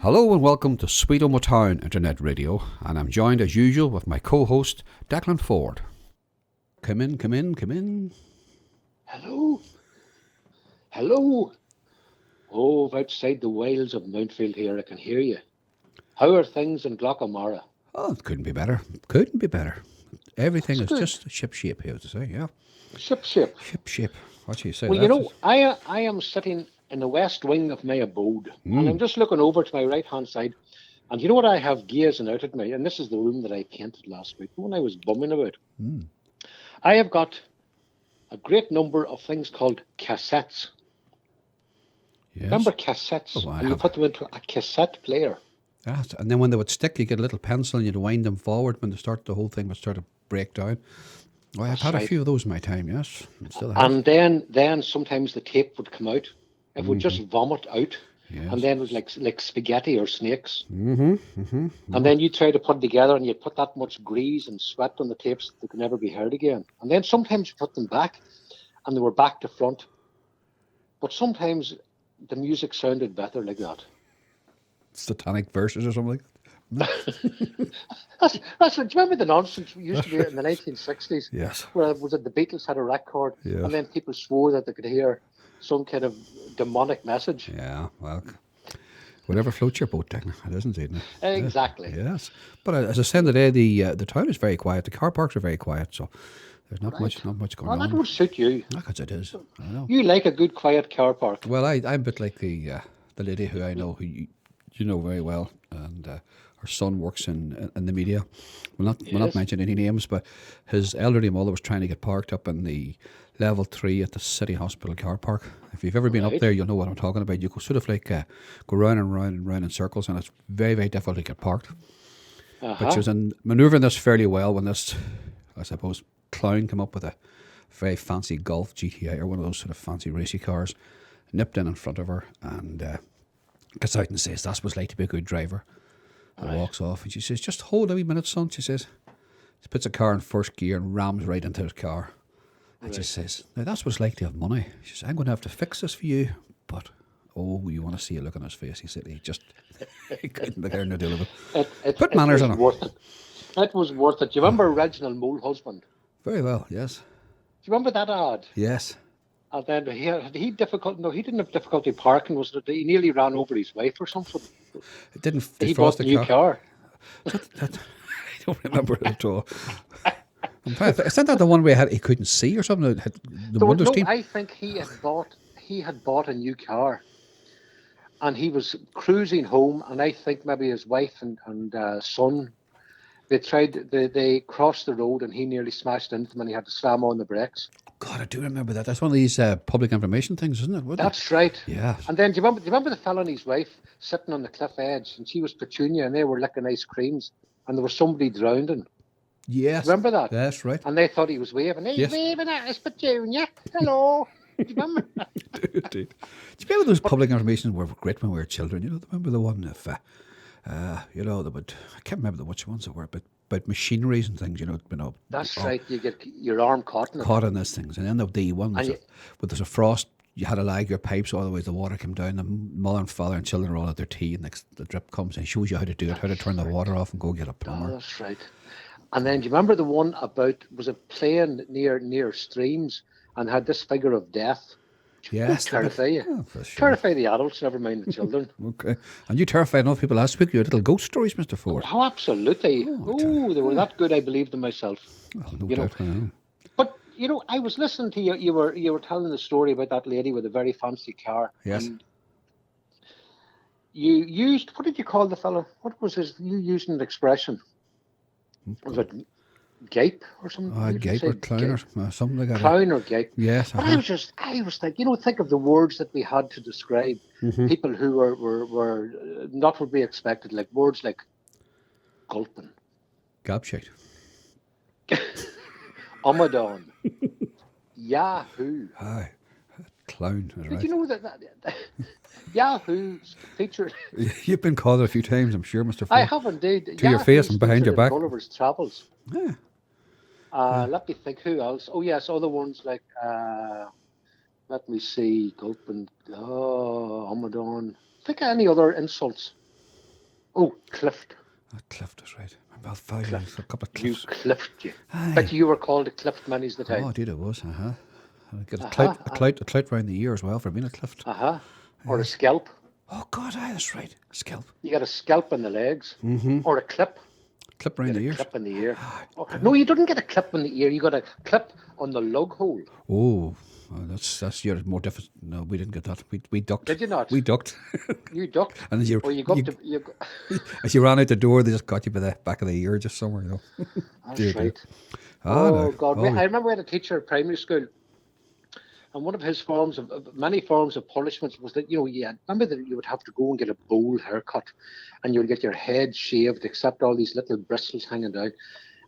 Hello and welcome to Sweet Omagh Town Internet Radio, and I'm joined as usual with my co-host Declan Ford. Come in, come in, come in. Hello. Hello. Oh, outside the wilds of Mountfield here, I can hear you. How are things in Glenhordial? Oh, it couldn't be better. Couldn't be better. Everything That's is good. just ship shape here, to say, yeah. Ship. Ship shape. What do you say? Well, you know, I am sitting in the west wing of my abode, and I'm just looking over to my right-hand side, and you know what I have gazing out at me? And this is the room that I painted last week when I was bumming about. I have got a great number of things called cassettes. Yes. Remember cassettes? Oh, and you put them into a cassette player. Yes. And then when they would stick, you get a little pencil and you'd wind them forward when the whole thing would start to break down. Well, I've had a few of those in my time, yes. Still have. And then sometimes the tape would come out. It would just vomit out. Yes. And then it was like spaghetti or snakes. And then you try to put it together and you put that much grease and sweat on the tapes that they could never be heard again. And then sometimes you put them back and they were back to front. But sometimes the music sounded better like that. Satanic verses or something. That's what, do you remember the nonsense we used to do in the 1960s? Yes. Where was it the Beatles had a record Yeah. and then people swore that they could hear some kind of demonic message. Yeah, well, whatever floats your boat, Declan, it isn't it? Exactly. Yes. But as I said today, the town is very quiet. The car parks are very quiet, so there's not much going on. Well, that would suit you. Because it is. I know. You like a good quiet car park. Well, I'm a bit like the lady who I know, who you know very well, and her son works in the media. We'll not mention any names, but his elderly mother was trying to get parked up in the level 3 at the City Hospital car park. If you've ever been up there, you'll know what I'm talking about. You go sort of like go round and round and round in circles, and it's very, very difficult to get parked. But she was manoeuvring this fairly well when this, I suppose, clown came up with a very fancy Golf GTI or one of those sort of fancy racy cars, nipped in front of her and gets out and says, "That's what's like to be a good driver." And walks off, and she says, "Just hold a wee minute, son," she says. She puts a car in first gear and rams right into his car. And she says, "Now that's what it's like to have money." She says, "I'm going to have to fix this for you, but oh, you want to see a look on his face." He said he just he couldn't look there no deal with it. Put manners on him. It was worth it. Do you remember Reginald Mulehusband? Very well, yes. Do you remember that ad? Yes. And then he didn't have difficulty parking. Was it? He nearly ran over his wife or something. It didn't. He bought a new car. I don't remember it at all. Isn't that the one where he couldn't see or something? I think he had bought a new car, and he was cruising home, and I think maybe his wife and son, they crossed the road, and he nearly smashed into them, and he had to slam on the brakes. God, I do remember that. That's one of these public information things, isn't it? That's right. Yeah. And then do you remember the fella and his wife sitting on the cliff edge, and she was Petunia, and they were licking ice creams, and there was somebody drowning. Yes. Remember that? That's right. And they thought he was waving. He's waving at us, Petunia. Hello. Do you remember? Do you remember those public information were great when we were children? You know, remember the one if, I can't remember which ones they were, but about machineries and things, That's right. You get your arm caught in it. Caught in these things. And then the one was where there's a frost, you had to lag your pipes, otherwise the water came down. The mother and father and children are all at their tea, and the drip comes and shows you how to do it, how to turn the water off and go get a plumber. Oh, that's right. And then do you remember the one about, was it playing near streams and had this figure of death? Yes. Terrify you. Oh, for sure. Terrify the adults, never mind the children. Okay. And you terrified enough people last week, you had little ghost stories, Mr. Ford. Oh, absolutely. They were that good, I believed them myself. Well, no doubt. I know. But, I was listening to you, you were telling the story about that lady with a very fancy car. Yes. And you used, what did you call the fellow? What was you used an expression? Was it gape or something? Gape or clown or something like that. Clown or gape. Yes. But I was thinking, think of the words that we had to describe people who were not what we expected, like words like gulping, Gobshite. Omadon, Yahoo. Aye. Clown, is right. Did you know that Yahoo's featured? You've been called it a few times, I'm sure, Mr. Ford. I have indeed. To your face and behind your back. Gulliver's Travels. Yeah. Let me think, who else? Oh, yes, other ones like, let me see, Gulpin, Omadon. Think of any other insults. Oh, Clift. Clift is right. Well, five, Clift. a couple of You cliffs. Clift, you. Aye. Bet you were called a Clift many's the Oh, time. indeed it was. I get Uh-huh. a clout round the ear as well for being a clift. Uh-huh. Or a scalp. Oh God, aye, that's right. Scalp. You got a scalp in the legs. Mm-hmm. Or a clip. Clip You round got the a ears. clip in the ear. Oh, no, you didn't get a clip in the ear. You got a clip on the lug hole. Oh, that's your more difficult. No, we didn't get that. We ducked. Did you not? We ducked. You ducked. And as you, Or you got you- to... You got, as you ran out the door, they just got you by the back of the ear, just somewhere, you know. that's Dear, dear. right. Ah, Oh, no. God. Oh, I remember we had a teacher at primary school. And one of his many forms of punishments was that, remember that you would have to go and get a bowl haircut and you would get your head shaved, except all these little bristles hanging down.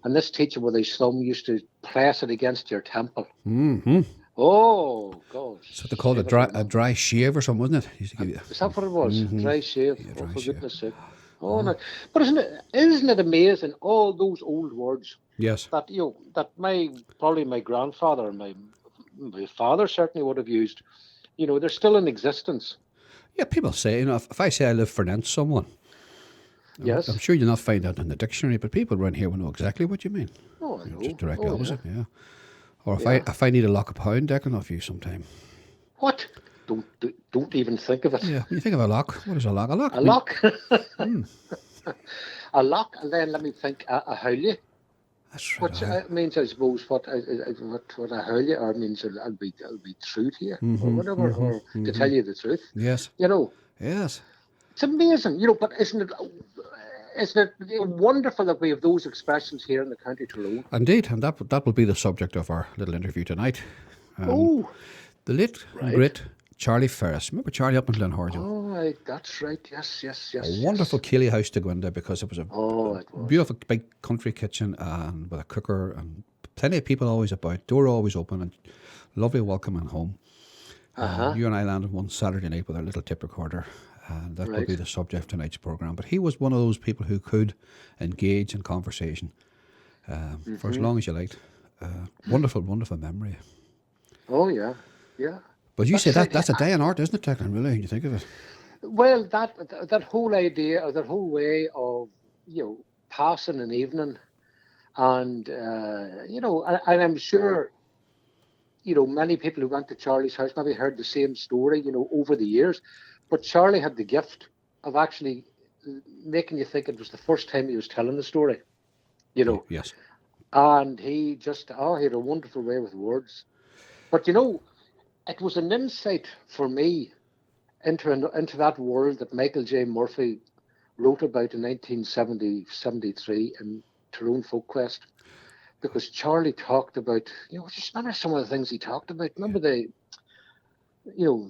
And this teacher with his thumb used to press it against your temple. Mm-hmm. Oh, God. So they called it a dry shave or something, wasn't it? Used to give you. Is that what it was? Dry shave? Yeah, Oh, dry for shave. goodness sake. Oh, no. But isn't it amazing, all those old words Yes. that, that probably my grandfather and my father certainly would have used, they're still in existence. Yeah, people say, if I say I live for Nance, someone, Yes. I'm sure you'll not find that in the dictionary, but people around here will know exactly what you mean. Oh, I know. Just direct Oh, opposite, yeah. Or Yeah. if I need a lock of pound, Declan, off you sometime. What? Don't even think of it. Yeah, when you think of a lock, what is a lock? A lock. A lock. A lock, and then let me think. A howlie, That's right. which means, I suppose, what a howlie or means I'll be true to you or whatever, or to tell you the truth. Yes. Yes. It's amazing, but isn't it wonderful that we have those expressions here in the County Tyrone? Indeed, and that will be the subject of our little interview tonight. The late and great Charlie Ferris. Remember Charlie up in Glenhordial? Oh, that's right. Yes. A wonderful ceili-house to go into because it was It was. beautiful big country kitchen and with a cooker and plenty of people always about, door always open and lovely welcoming home. You and I landed one Saturday night with our little tape recorder, and that will be the subject of tonight's programme. But he was one of those people who could engage in conversation for as long as you liked. Wonderful memory. Oh, yeah. But you say that's a day in art, isn't it, Declan, really, when you think of it? Well, that whole idea, or that whole way of, passing an evening, and, and I'm sure, many people who went to Charlie's house maybe heard the same story, over the years. But Charlie had the gift of actually making you think it was the first time he was telling the story, Yes. And he just, he had a wonderful way with words. But, it was an insight for me into that world that Michael J. Murphy wrote about in 1973 in Tyrone Folk Quest, because Charlie talked about, just remember some of the things he talked about. Remember the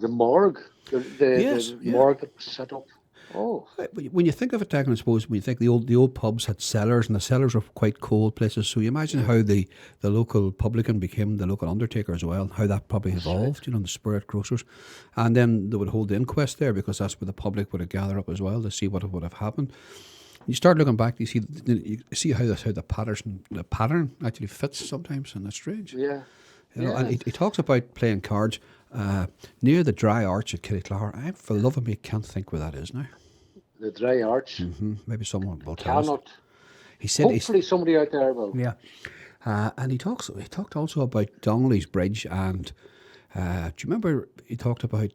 morgue, the morgue that was set up. Oh, when you think of it, Declan, I suppose when you think the old pubs had cellars, and the cellars were quite cold places. So you imagine how the local publican became the local undertaker as well. How that probably evolved, the spirit grocers, and then they would hold the inquest there because that's where the public would have gathered up as well to see what would have happened. You start looking back, you see how the pattern actually fits sometimes, and it's strange. Yeah. And he talks about playing cards near the dry arch at Killyclogher. I, for the love of me, can't think where that is now. The dry arch. Maybe someone will tell us. Cannot. He said, Hopefully somebody out there will. Yeah. And he talked also about Donnelly's Bridge, and do you remember he talked about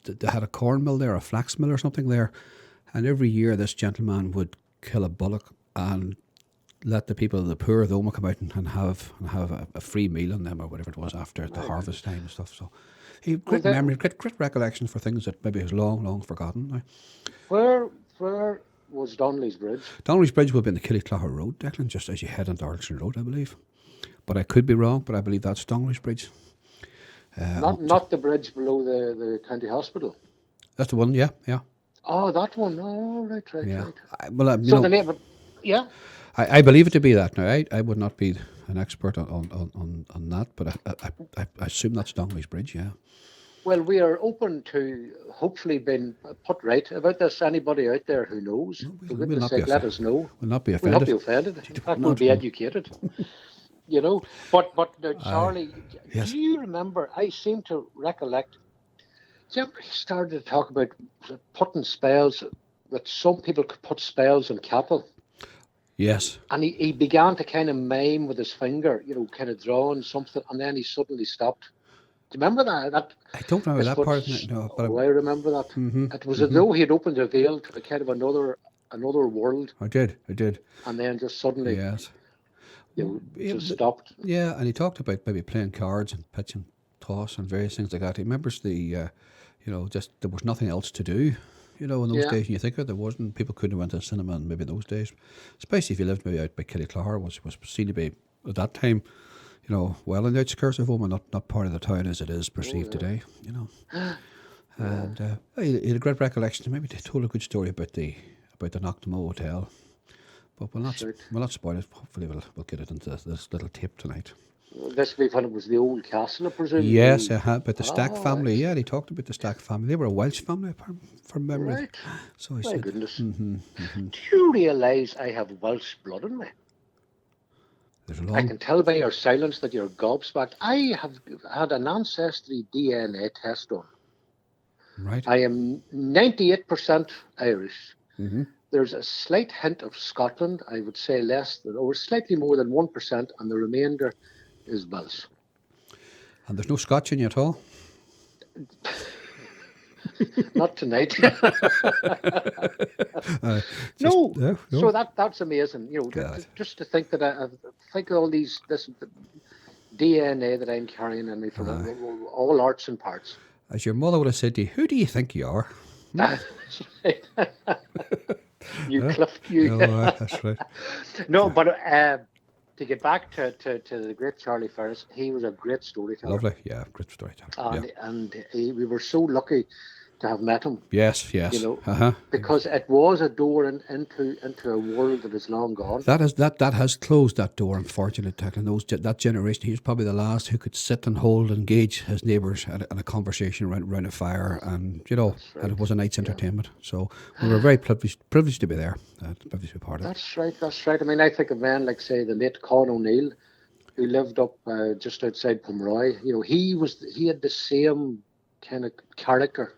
they had a corn mill there, a flax mill or something there, and every year this gentleman would kill a bullock and let the people, the poor of the Omagh, come out and have a free meal on them or whatever it was after the harvest time and stuff. So he had great memory, great recollections for things that maybe is long forgotten now. Where was Donnelly's Bridge? Donnelly's Bridge would be in the Killyclogher Road, Declan, just as you head into Arlington Road, I believe. But I could be wrong, but I believe that's Donnelly's Bridge. Not the bridge below the county hospital. That's the one, yeah. Oh, that one. Oh, right. Yeah. So the name of, yeah. I believe it to be that now. I would not be an expert on that, but I assume that's Donnelly's Bridge, yeah. Well, we are open to hopefully being put right about this. Anybody out there who knows, for goodness sake, let us know. We'll not be offended. We'll not be offended. In fact, we'll be educated. But now, Charlie, yes. Do you remember? I seem to recollect. Do you remember he started to talk about putting spells that some people could put spells on cattle. Yes. And he began to kind of mime with his finger, kind of drawing something, and then he suddenly stopped. Do you remember that? I don't remember that part of it, no. But I remember that. It was as though he had opened a veil to a kind of another world. I did. And then just suddenly, yes, just stopped. Yeah, and he talked about maybe playing cards and pitching toss and various things like that. He remembers just there was nothing else to do. In those days, and you think of it, there wasn't. People couldn't have went to the cinema, and maybe in those days, especially if you lived maybe out by Killyclogher, was seen to be at that time, well in the outskirts of Omagh, not part of the town as it is perceived today. And he had a great recollection. Maybe they told a good story about the Uncrowned Hotel, but we'll not spoil it. Hopefully, we'll get it into this little tape tonight. This will be when it was the old castle, I presume. Yes, about the Stack family. Yeah, he talked about the Stack family. They were a Welsh family, from memory. Right. So he My said, goodness. Do you realise I have Welsh blood in me? I can tell by your silence that you're gobsmacked. I have had an ancestry DNA test done. Right. I am 98% Irish. There's a slight hint of Scotland. I would say slightly more than 1%, and the remainder is Welsh. And there's no Scotch in you at all? Not tonight. No. So that's amazing. Just to think that I think of all this DNA that I'm carrying in me from all arts and parts. As your mother would have said to you, who do you think you are? That's right. You cliffed you. No, that's right. No, but to get back to the great Charlie Ferris, he was a great storyteller. Lovely, yeah, great storyteller. And we were so lucky to have met him. Yes. Because it was a door into a world that is long gone. That has closed that door, unfortunately. That generation, he was probably the last who could sit and engage his neighbours in a conversation around a fire, and and it was a night's entertainment. So we were very privileged to be there, privileged to be part of it. That's right. I mean, I think of men like, say, the late Con O'Neill, who lived up just outside Pomeroy. He had the same kind of character.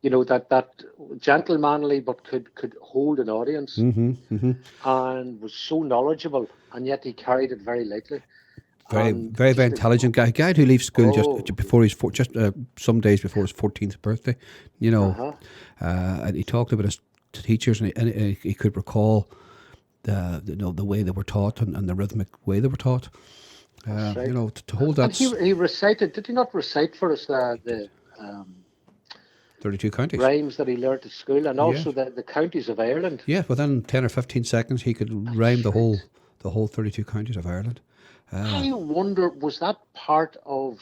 That gentlemanly, but could hold an audience, and was so knowledgeable, and yet he carried it very lightly. Very intelligent guy. Guy who leaves school just before some days before his 14th birthday. And he talked about his teachers, and he could recall the way they were taught and the rhythmic way they were taught. To hold that. And he recited. Did he not recite for us the 32 counties. Rhymes that he learnt at school, and also the counties of Ireland. Yeah, within 10 or 15 seconds he could rhyme the whole 32 counties of Ireland. I wonder, was that part of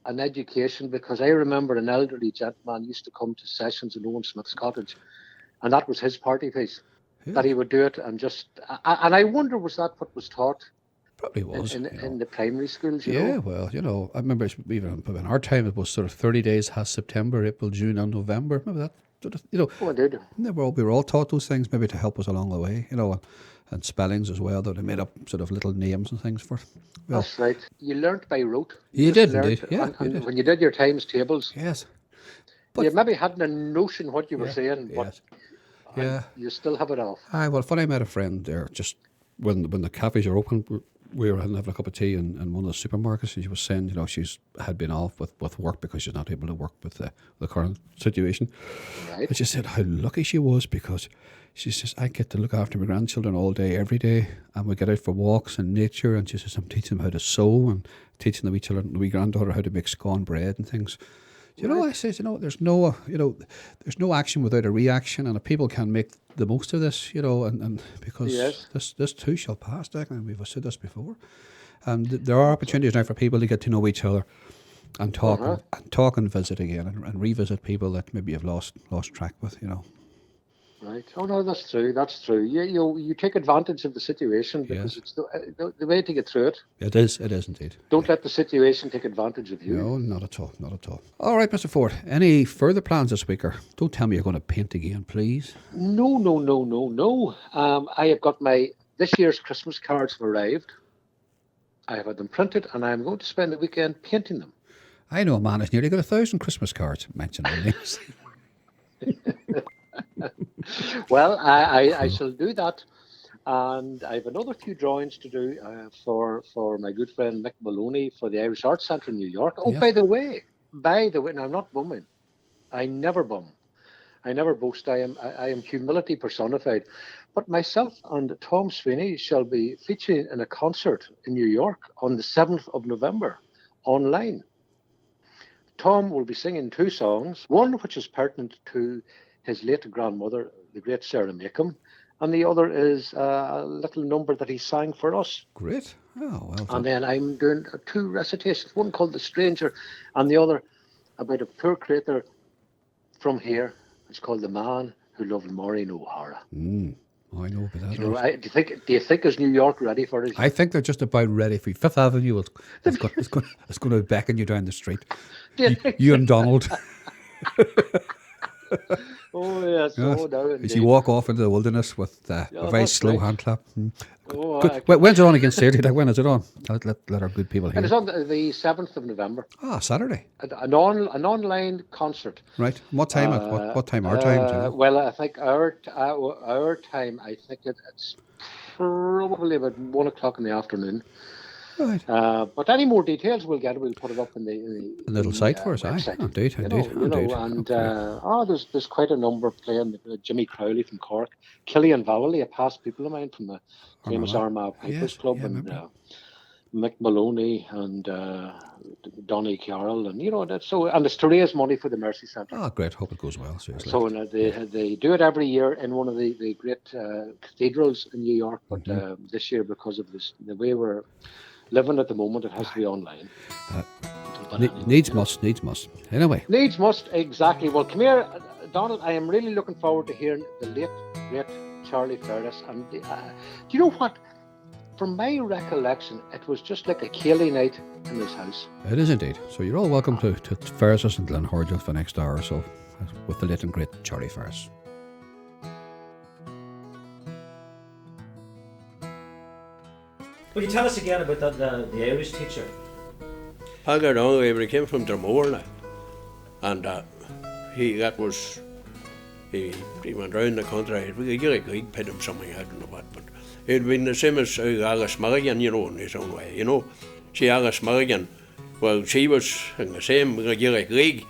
an education? Because I remember an elderly gentleman used to come to sessions in Owen Smith's cottage, and that was his party piece. Yeah. That he would do it, and I wonder, was that what was taught? Probably was in the primary schools. Well, I remember even in our time it was sort of 30 days has September, April, June, and November. Remember that? Oh, I did. We were all taught those things maybe to help us along the way. And spellings as well. That they made up sort of little names and things for. Well, that's right. You learnt by rote. You did indeed. Yeah. And when you did your times tables. Yes. But you maybe hadn't a notion what you were saying. Yes. But you still have it off. When I met a friend there, just when the cafes are open, we were having a cup of tea in one of the supermarkets, and she was saying, she's had been off with work because she's not able to work with the current situation. Right. But she said how lucky she was, because she says, I get to look after my grandchildren all day, every day, and we get out for walks in nature, and she says, I'm teaching them how to sew and teaching the wee granddaughter how to make scone bread and things. I says, there's no action without a reaction, and if people can make the most of this, and because this too shall pass, and we've said this before, and there are opportunities now for people to get to know each other and talk and visit again and revisit people that maybe you've lost track with, Right. Oh no, that's true. That's true. You take advantage of the situation because it's the way to get through it. It is indeed. Don't let the situation take advantage of you. No, not at all. All right, Mr. Ford. Any further plans this week, or don't tell me you're going to paint again, please? No. I have got this year's Christmas cards have arrived. I have had them printed, and I'm going to spend the weekend painting them. I know a man who's nearly got 1,000 Christmas cards. Mention their names. Well, I shall do that. And I have another few drawings to do for my good friend Mick Maloney for the Irish Arts Centre in New York. Oh, Yes. by the way, now I'm not bumming. I never bum. I never boast. I am humility personified. But myself and Tom Sweeney shall be featuring in a concert in New York on the 7th of November online. Tom will be singing two songs, one which is pertinent to his late grandmother, the great Sarah Macomb, and the other is a little number that he sang for us. Great. Oh, well done. And then I'm doing two recitations, one called The Stranger, and the other about a poor creator from here. It's called The Man Who Loved Maureen O'Hara. I know about that. You know, do you think is New York ready for it? I think they're just about ready for you. Fifth Avenue is going to beckon you down the street. You and Donald. Oh, yes. Yes. Oh, no, As you walk off into the wilderness with a very that's slow right. hand clap. Oh, When's it on again, Saturday? When is it on? Let our good people hear. it is on the 7th of November. Ah, Saturday. An online concert. Right. What time? What time? Our time? Do you know? Well, I think our time. I think it's probably about 1 o'clock in the afternoon. Right. But any more details we'll put it up in the little site for us, aye. website. Indeed. And there's quite a number playing. Jimmy Crowley from Cork, Killian Valley, a past people of mine from the famous Armagh Pipers Yes, Club, yeah, and Mick Maloney and Donny Carroll, and and it's to raise money for the Mercy Centre. Ah, great. Hope it goes well. Seriously. So they do it every year in one of the great cathedrals in New York, but this year, because of the way we're living at the moment, it has to be online. Needs must. Anyway. Needs must, exactly. Well, come here, Donald. I am really looking forward to hearing the late, great Charlie Ferris. And do you know what? From my recollection, it was just like a ceili night in his house. It is indeed. So you're all welcome to Ferris's and Glenhordial for the next hour or so with the late and great Charlie Ferris. Will you tell us again about the Irish teacher? I got on with him. He came from Dromore now. And he went round the country. He paid him something, I don't know what. But he'd been the same as Agus Mulligan, in his own way. She Agus Mulligan, well, she was in the same Gaelic League.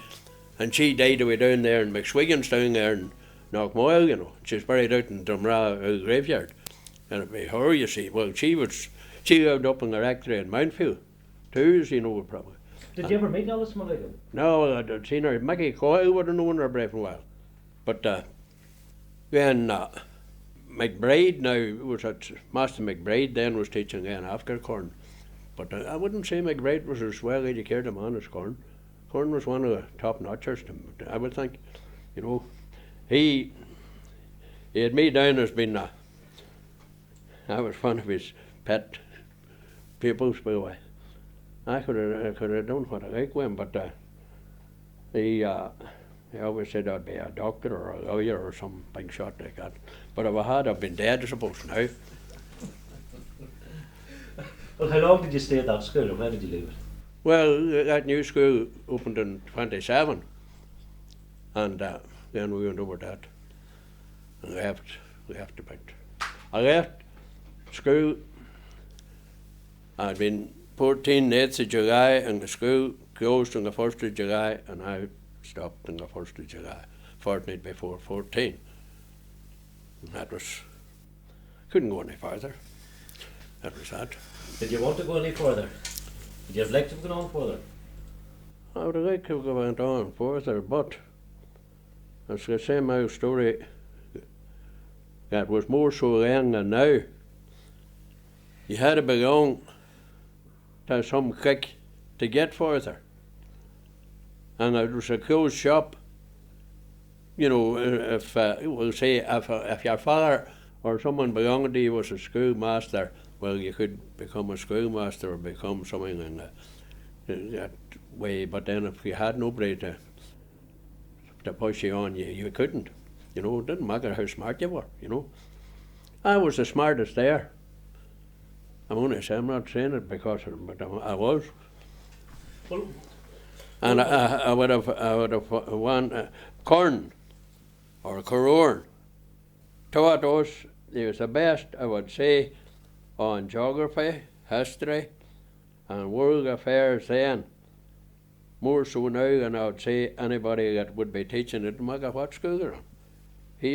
And she died away down there in McSwiggan's down there in Knockmoyle, She's buried out in Drumragh graveyard. And it'd be her, you see. Well, she lived up in the rectory in Mountfield. Too, probably. Did you ever meet Alice Mulligan? No, I'd seen her. Maggie Coyle would have known her brave and well. But when McBride now was at Master McBride, then was teaching then after Corn. But I wouldn't say McBride was as well educated a man as Corn. Corn was one of the top notchers, I would think. He had me down as being I was one of his pet pupils, by the way. I could have done what I like with him, but he always said I'd be a doctor or a lawyer or some big shot like that. But if I had, I'd been dead, I suppose, now. Well, how long did you stay at that school, and when did you leave it? Well, that new school opened in 27, and then we went over that and left a bit. I left school. I'd been 14 the 8th of July, and the school closed on the 1st of July, and I stopped on the 1st of July, fortnight before 14. And that was, couldn't go any further. That was that. Did you want to go any further? Would you have liked to have gone on further? I would have liked to have went on further, but it's the same old story that was more so then than now. You had to belong to some clique to get further. And it was a closed shop. If your father or someone belonging to you was a schoolmaster, well, you could become a schoolmaster or become something in that way. But then if you had nobody to push you on, you couldn't. It didn't matter how smart you were, I was the smartest there. I'm not saying it because but I was. Well, and I would have won corn or cororn taught us, he was the best, I would say, on geography, history, and world affairs then. More so now than I would say anybody that would be teaching it, no matter what school they're on. He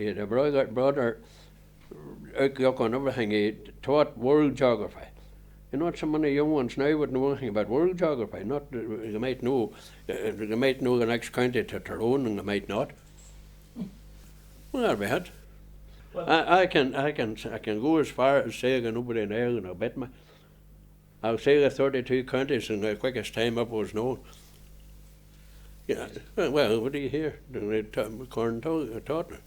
had a brother outlook on everything. He taught world geography. You know, so many young ones now wouldn't know anything about world geography. Not they might know the next county to Tyrone, and they might not. Well, that'll be it. Well, I can go as far as saying nobody in Ireland will bet me. I'll say the 32 counties in the quickest time up was known. Yeah, well, what do you hear? Corn taught me.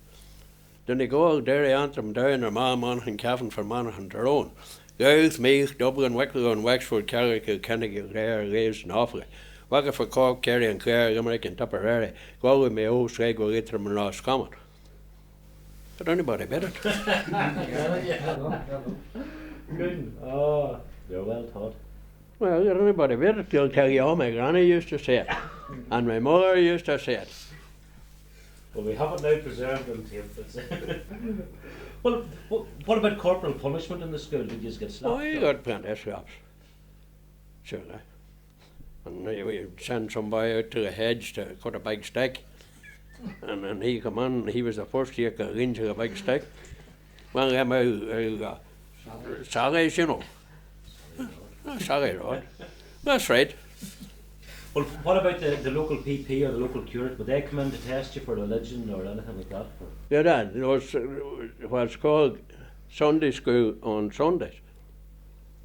Then they go Derry Antrim down or Monaghan, Cavan for Monaghan, Tyrone. Gouth, Meath, Dublin, Wicklow and Wexford, Kerry, Kilkenny, Clare, Leeds and Offaly. Wagga for Cork, Kerry and Clare, Limerick and Tipperary. Galway, Mayo, Sligo, Leitrim and Roscommon. Did anybody bet it? Good. Oh, you're well taught. Well, did anybody bet it? They'll tell you, oh, my granny used to say it. And my mother used to say it. Well, we haven't now preserved them tape. Well, what about corporal punishment in the school? Did you just get slapped? Oh, you got plenty of slaps. Surely. And we send somebody out to the hedge to cut a big stick. And then he come on, he was the first to get into a big stick. Well, them sallies, you know. Sally, right? That's right. Well, what about the local PP or the local curate? Would they come in to test you for religion or anything like that? Yeah, that was what's called Sunday school on Sundays.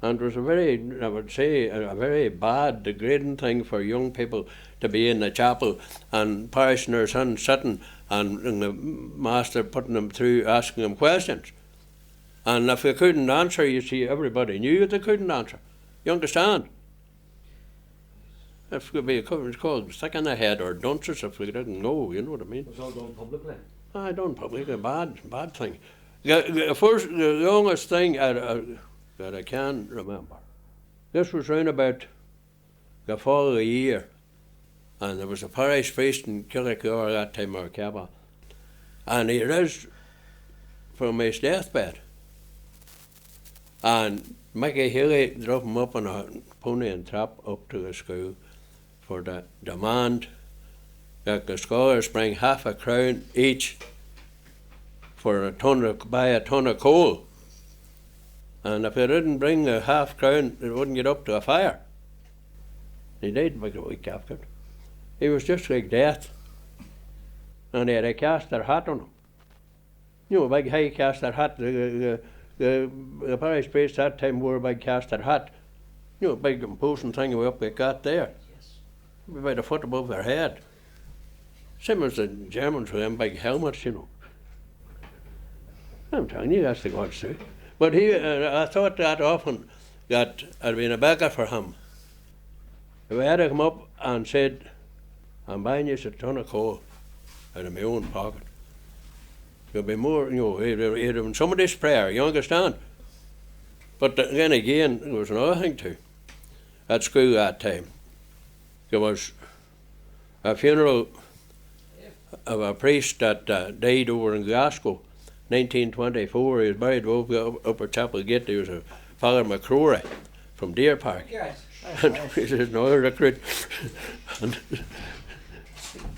And it was a very, I would say, a very bad, degrading thing for young people to be in the chapel and parishioners and sitting and the master putting them through, asking them questions. And if they couldn't answer, you see, everybody knew that they couldn't answer. You understand? If it could be it's called stick in the head or dunces if we didn't know, you know what I mean? It was all done publicly. I done publicly, a bad thing. The longest thing that I can remember. This was round about the fall of the year, and there was a parish priest in Killyclogher that time, or Cabba, and he rose from his deathbed, and Mickey Healy drove him up on a pony and trap up to the school for the demand that the scholars bring half a crown each for buy a ton of coal. And if they didn't bring the half crown, it wouldn't get up to a fire. He died like a week after. He was just like death. And they had a caster hat on him. You know, a big high caster hat. The parish priest that time wore a big caster hat. You know, a big imposing thing way up they got there. Yes. About a foot above their head. Same as the Germans with them big helmets, you know. I'm telling you, that's the God's truth. But I thought that often that I'd been a beggar for him. If I had to come up and said, I'm buying you a ton of coal out of my own pocket, there'd be more, you know, it'd have somebody's prayer, you understand? But then again, there was another thing too. At school that time, there was a funeral of a priest that died over in Glasgow. 1924, he was buried over Upper Chapel Gate. He was a Father McCrory from Deer Park. Yes. And he says, another recruit.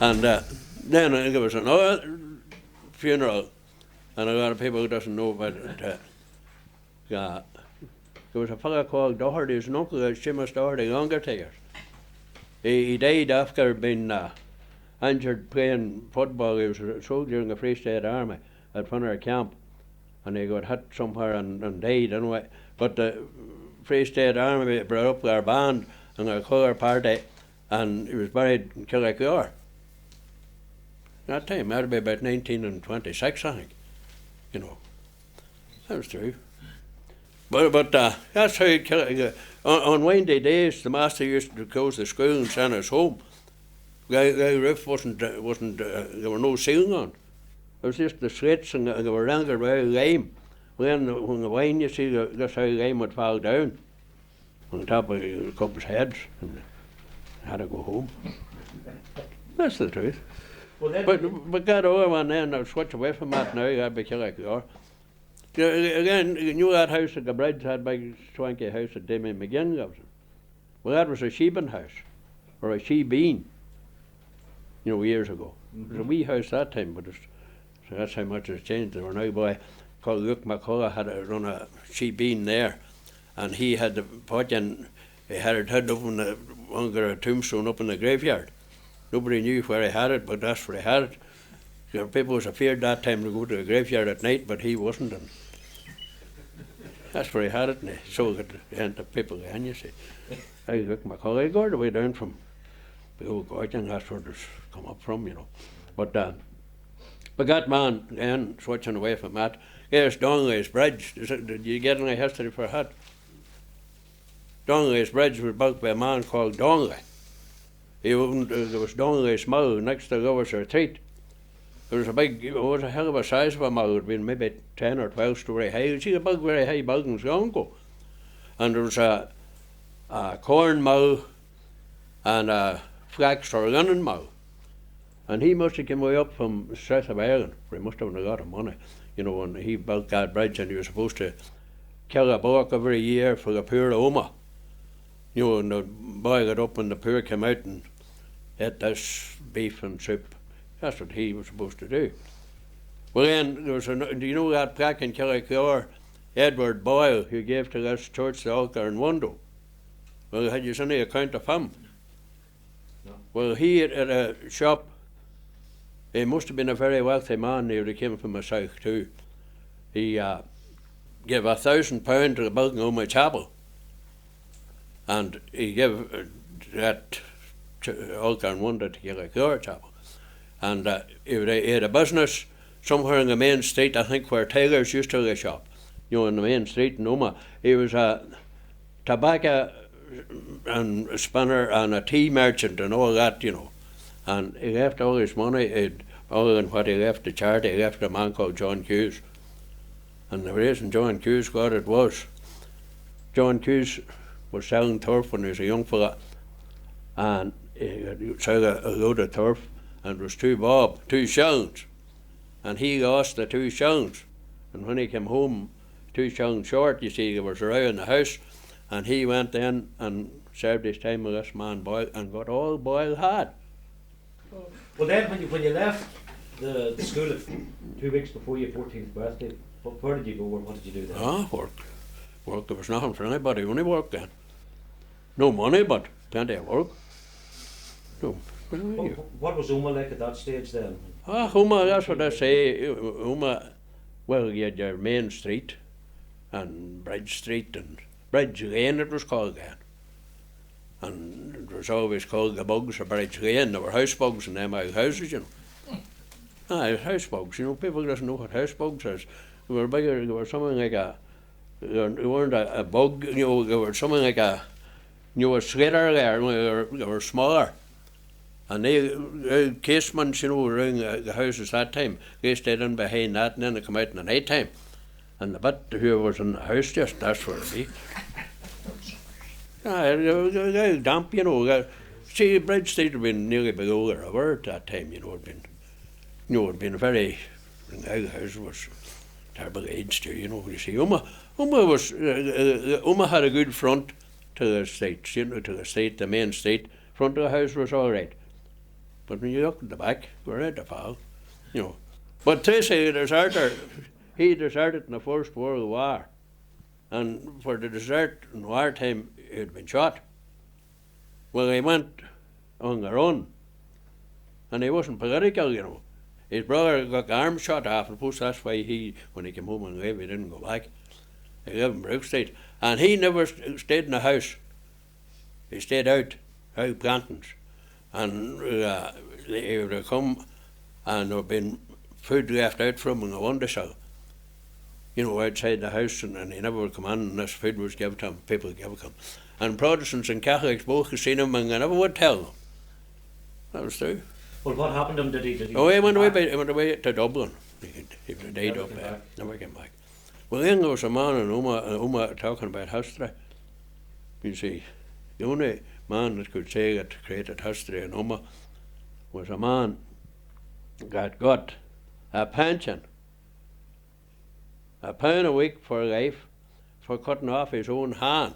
and then there was another funeral, and a lot of people who doesn't know about it. There was a fellow called Doherty, his uncle, Seamus Doherty, younger years. He died after being injured playing football. He was a soldier in the Free State Army at Funner Camp, and he got hit somewhere and died anyway. But the Free State Army brought up their band and their colour party, and he was buried in Killyclogher. That time, that'd be about 1926, I think. You know, that was true. But that's how on windy days the master used to close the school and send us home. The roof wasn't there were no ceiling on. It was just the slits, and they were anchored by lime. When the wine, you see, that's how the lime would fall down on top of the couple's heads, and had to go home. That's the truth. Well, then, But that other one then, I'll switch away from that now, I'd be Killyclogher. Again, you knew that house at the bridge, that big swanky house that Jimmy McGinn lives in. Well, that was a sheeping house, or a she-bean, years ago. It was a wee house that time, but so that's how much it's changed. There were now a boy called Luke McCullough had to run a she-bean there, and he had to put in, he had it hid up under a tombstone up in the graveyard. Nobody knew where he had it, but that's where he had it. People was afraid that time to go to the graveyard at night, but he wasn't. And that's where he had it, and he sold it to people again, you see. I look McCullough, he got away down from the old Gorgon, that's where it's come up from, But that man, then, switching away from that, here's Donnelly's Bridge. Did you get any history for that? Donnelly's Bridge was built by a man called Donnelly. There was Donnelly's Mill next to Lover's Retreat. There was it was a hell of a size of a mill. It would have been maybe 10 or 12 story high. You see a big, very high buildings long ago. And there was a corn mill and a flax or linen mill. And he must have come way up from south of Ireland, where he must have had a lot of money, when he built that bridge, and he was supposed to kill a bullock every year for the poor of Omagh. And they'd boil it up, and the poor came out and ate this beef and soup. That's what he was supposed to do. Well, then, there was do you know that plaque in Killyclogher, Edward Boyle, who gave to this church the altar and window? Well, had you seen any account of him? No. Well, he at a shop, he must have been a very wealthy man. He came from the south too. He gave £1,000 to the building of my chapel, and he gave that altar and window to Killyclogher chapel. And he had a business somewhere in the main street, I think, where tailors used to shop. In the main street in Omagh. He was a tobacco and a spinner and a tea merchant and all that, And he left all his money, other than what he left to charity, he left to a man called John Hughes. And the reason John Hughes got it was, John Hughes was selling turf when he was a young fella, and he sold a load of turf, and it was 2 shillings. And he lost the 2 shillings. And when he came home 2 shillings short, you see, there was a row in the house, and he went in and served his time with this man Boyle and got all Boyle had. well, then, when you left the school 2 weeks before your 14th birthday, where did you go, or what did you do then? Work. There was nothing for anybody, only work then. No money, but plenty of work. No. What was Omagh like at that stage then? Omagh, that's what I say. Omagh, well, you had your main street and Bridge Street and Bridge Lane, it was called then. And it was always called the bugs of Bridge Lane. There were house bugs in them old houses, house bugs, people doesn't know what house bugs is. They were bigger, they were something like they weren't a bug, they were something like a slitter there, they were smaller. And they casements, around the houses that time, they stayed in behind that, and then they come out in the night time. And the bit who was in the house, just that's where it be. They damp, See, Bridge Street had been nearly below the river at that time, it'd been very, the house was terrible age too, you see. Omagh had a good front to the state, the main street. Front of the house was all right. But when you look at the back, we're at the fall, But Tracy, he deserted in the First World War. And for the desert in wartime, he had been shot. Well, he went on the run. And he wasn't political, His brother got the arm shot off, and suppose that's why when he came home and leave, he didn't go back. He lived in Brook Street. And he never stayed in the house. He stayed out plantings. And he would have come, and there would have been food left out from him in the windowsill, outside the house, and he never would come in, and this food was given to him, people would give it to him. And Protestants and Catholics both had seen him, and they never would tell them. That was true. Well, what happened to him? Did he he went away to Dublin. He died up there. Never came back. Well, then there was a man in Omagh talking about history. You see, the only man that could say that created history in Omagh was a man got a pension, £1 a week for life, for cutting off his own hand.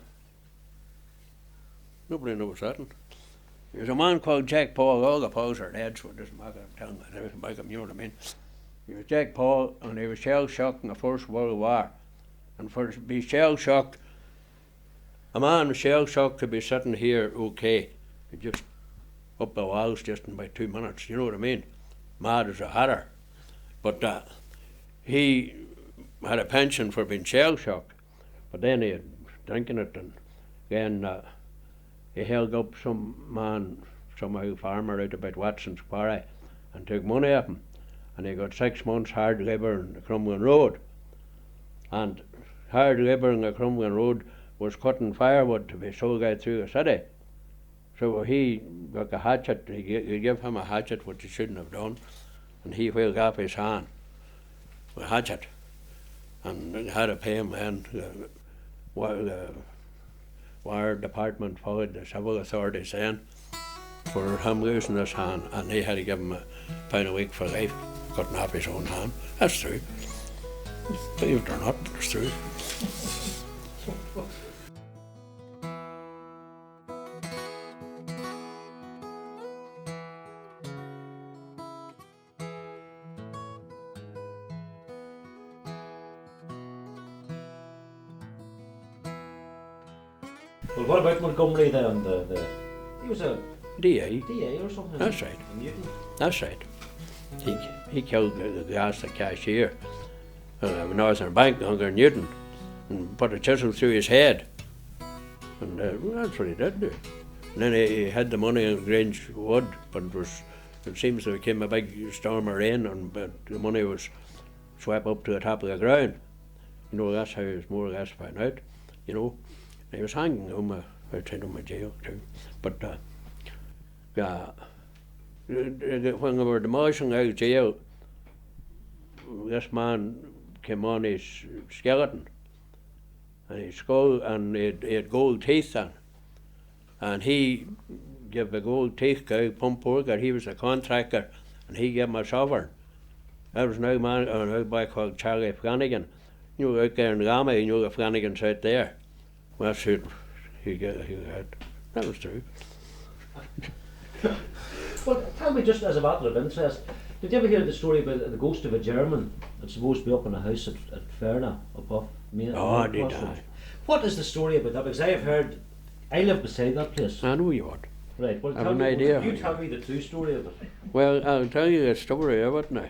Nobody knows that. There's a man called Jack Paul. All the Pauls are dead, so it doesn't matter. I'm telling you, you know what I mean. He was Jack Paul, and he was shell-shocked in the First World War. And for to be shell-shocked, a man shell-shocked could be sitting here okay, just up the walls just in about 2 minutes, you know what I mean? Mad as a hatter. But he had a pension for being shell-shocked, but then he had drinking it, and then he held up some man, some farmer out about Watson's Quarry, and took money off him, and he got 6 months hard labour in the Crumlin Road. And hard labour in the Crumlin Road was cutting firewood to be sold out through the city. So he got a hatchet, he gave him a hatchet, which he shouldn't have done, and he wheeled off his hand with a hatchet, and had to pay him then. The Wire Department followed the civil authorities then for him losing his hand, and they had to give him £1 a week for life, cutting off his own hand. That's true. Believe it or not, it's true. Well, what about Montgomery then? He was a DA. DA or something. That's right. In Newton. That's right. He killed the cashier of Northern Bank under Newton and put a chisel through his head. And that's what he did do. And then he had the money in Grange Wood, but it seems there came a big storm of rain, and but the money was swept up to the top of the ground. You know, that's how it was more or less found out, you know. He was hanging outside Omagh jail too. But when they were demolishing out jail, this man came on his skeleton and his skull, and he had gold teeth on. And he gave the gold teeth guy, Pump Porker, he was a contractor, and he gave him a sovereign. That was an old boy called Charlie Flanagan. You know, out there in Gama, you know the Flanagans out there. Well, that's it. He had. That was true. Well, tell me, just as a matter of interest, did you ever hear the story about the ghost of a German that's supposed to be up in a house at Farnell, up off Main? Oh, did I? What is the story about that? Because I have heard, I live beside that place. I know you would. Right, well, I have an idea. You tell me the true story of it. Well, I'll tell you the story of it now.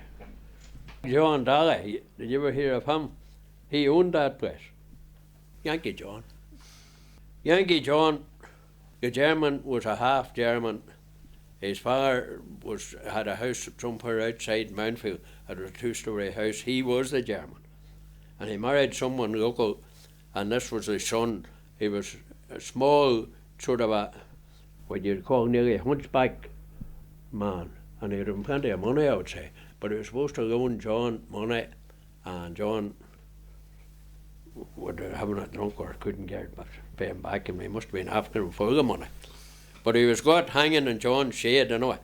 John Daly, did you ever hear of him? He owned that place. Yankee John. Yankee John, the German, was a half German. His father had a house somewhere outside Mountfield. It was a 2-story house. He was the German. And he married someone local, and this was his son. He was a small, sort of a, what you'd call nearly a hunchback man. And he had plenty of money, I would say. But he was supposed to loan John money, and John would have a drunk or couldn't get it, but pay him back, and he must have been after him for the money. But he was got hanging in John's shade, you know,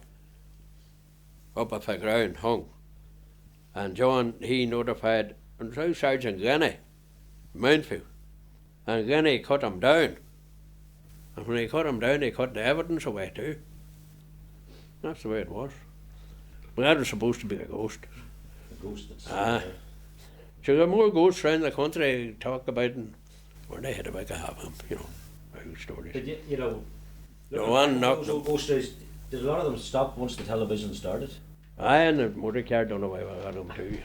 up off the ground, hung. And John, he notified, and so Sergeant Glennie, Mountfield, and Glennie cut him down. And when he cut him down, he cut the evidence away too. That's the way it was. But that was supposed to be a ghost. The ghost that's So there are more ghosts around the country talk about, and where they had a big have them, you know, big stories. Did you know? The one knocked Those old ghost stories, did a lot of them stop once the television started? Aye, and the motor car done away with them too.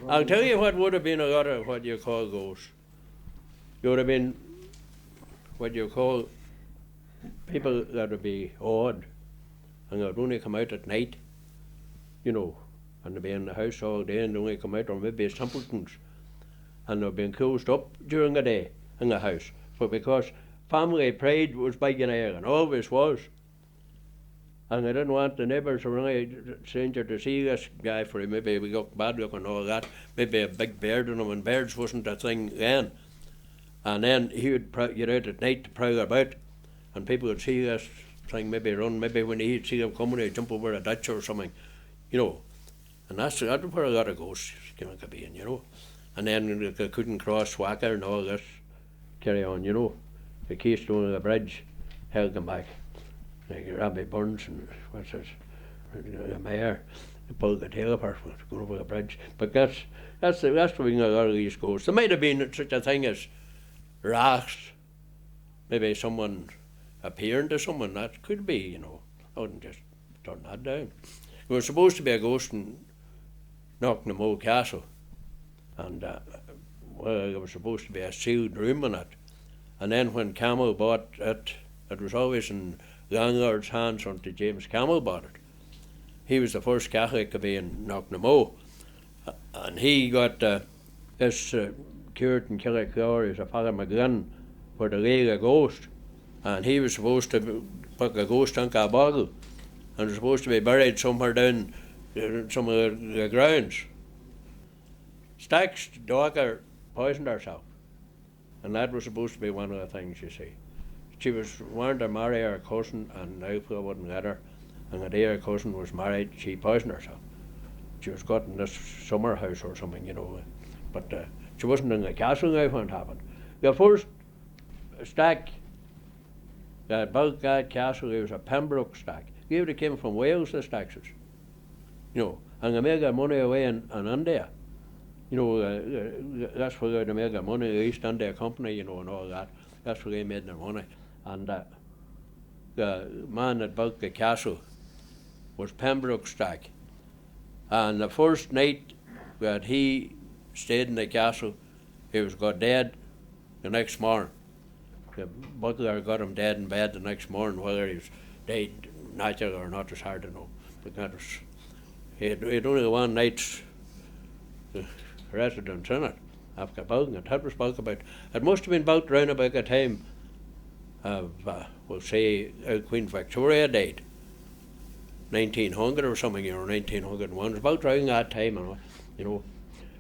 I'll tell you what would have been a lot of what you call ghosts. There would have been what you call people that would be odd, and they would only come out at night, you know, and they'd be in the house all day and they only come out, or maybe simpletons, and they'd been closed up during the day in the house, but because family pride was big in Ireland, always was. And they didn't want the neighbours or any stranger to see this guy, for he maybe we got bad luck and all that, maybe a big beard on him, and beards wasn't a thing then. And then he would get out at night to prowl about, and people would see this thing, maybe run, maybe when he'd see them coming, he'd jump over a ditch or something, you know. And that's where a lot of ghosts came to be in, you know. And then they couldn't cross Swacker and all this, carry on, you know. The keystone of the bridge held them back. Like Rabbi Burns and what's this, the mayor, they pulled the tail apart going over the bridge. But that's the thing a lot of these ghosts. There might have been such a thing as rocks, maybe someone appearing to someone, that could be, you know. I wouldn't just turn that down. There was supposed to be a ghost in Knocknamoe Castle, and well, there was supposed to be a sealed room in it. And then when Campbell bought it, it was always in landlord's hands until James Campbell bought it. He was the first Catholic to be in Knocknamoe, and he got this cured in Killyclogher as a Father McGlynn for the League of Ghosts, and he was supposed to put a ghost into a bottle and was supposed to be buried somewhere down some of the grounds. Stack's daughter poisoned herself, and that was supposed to be one of the things, you see. She was wanting to marry her cousin, and Nigel wouldn't let her, and the day her cousin was married, she poisoned herself. She was got in this summer house or something, you know, but she wasn't in the castle now when it happened. The first stack that built that castle, it was a Pembroke stack. They would have came from Wales, the stacks, you know, and they made their money away in India. You know, that's where they made their money, the East India Company, you know, and all that. That's where they made their money. And the man that built the castle was Pembroke Stack. And the first night that he stayed in the castle, he was got dead the next morning. The butler got him dead in bed the next morning. Whether he was dead natural or not is hard to know. But that was, he had only one night's residence in it after building it. That was built about, it must have been built round about the time of, we'll say, Queen Victoria died. 1900 or something, you know, 1901. It was about around that time, you know,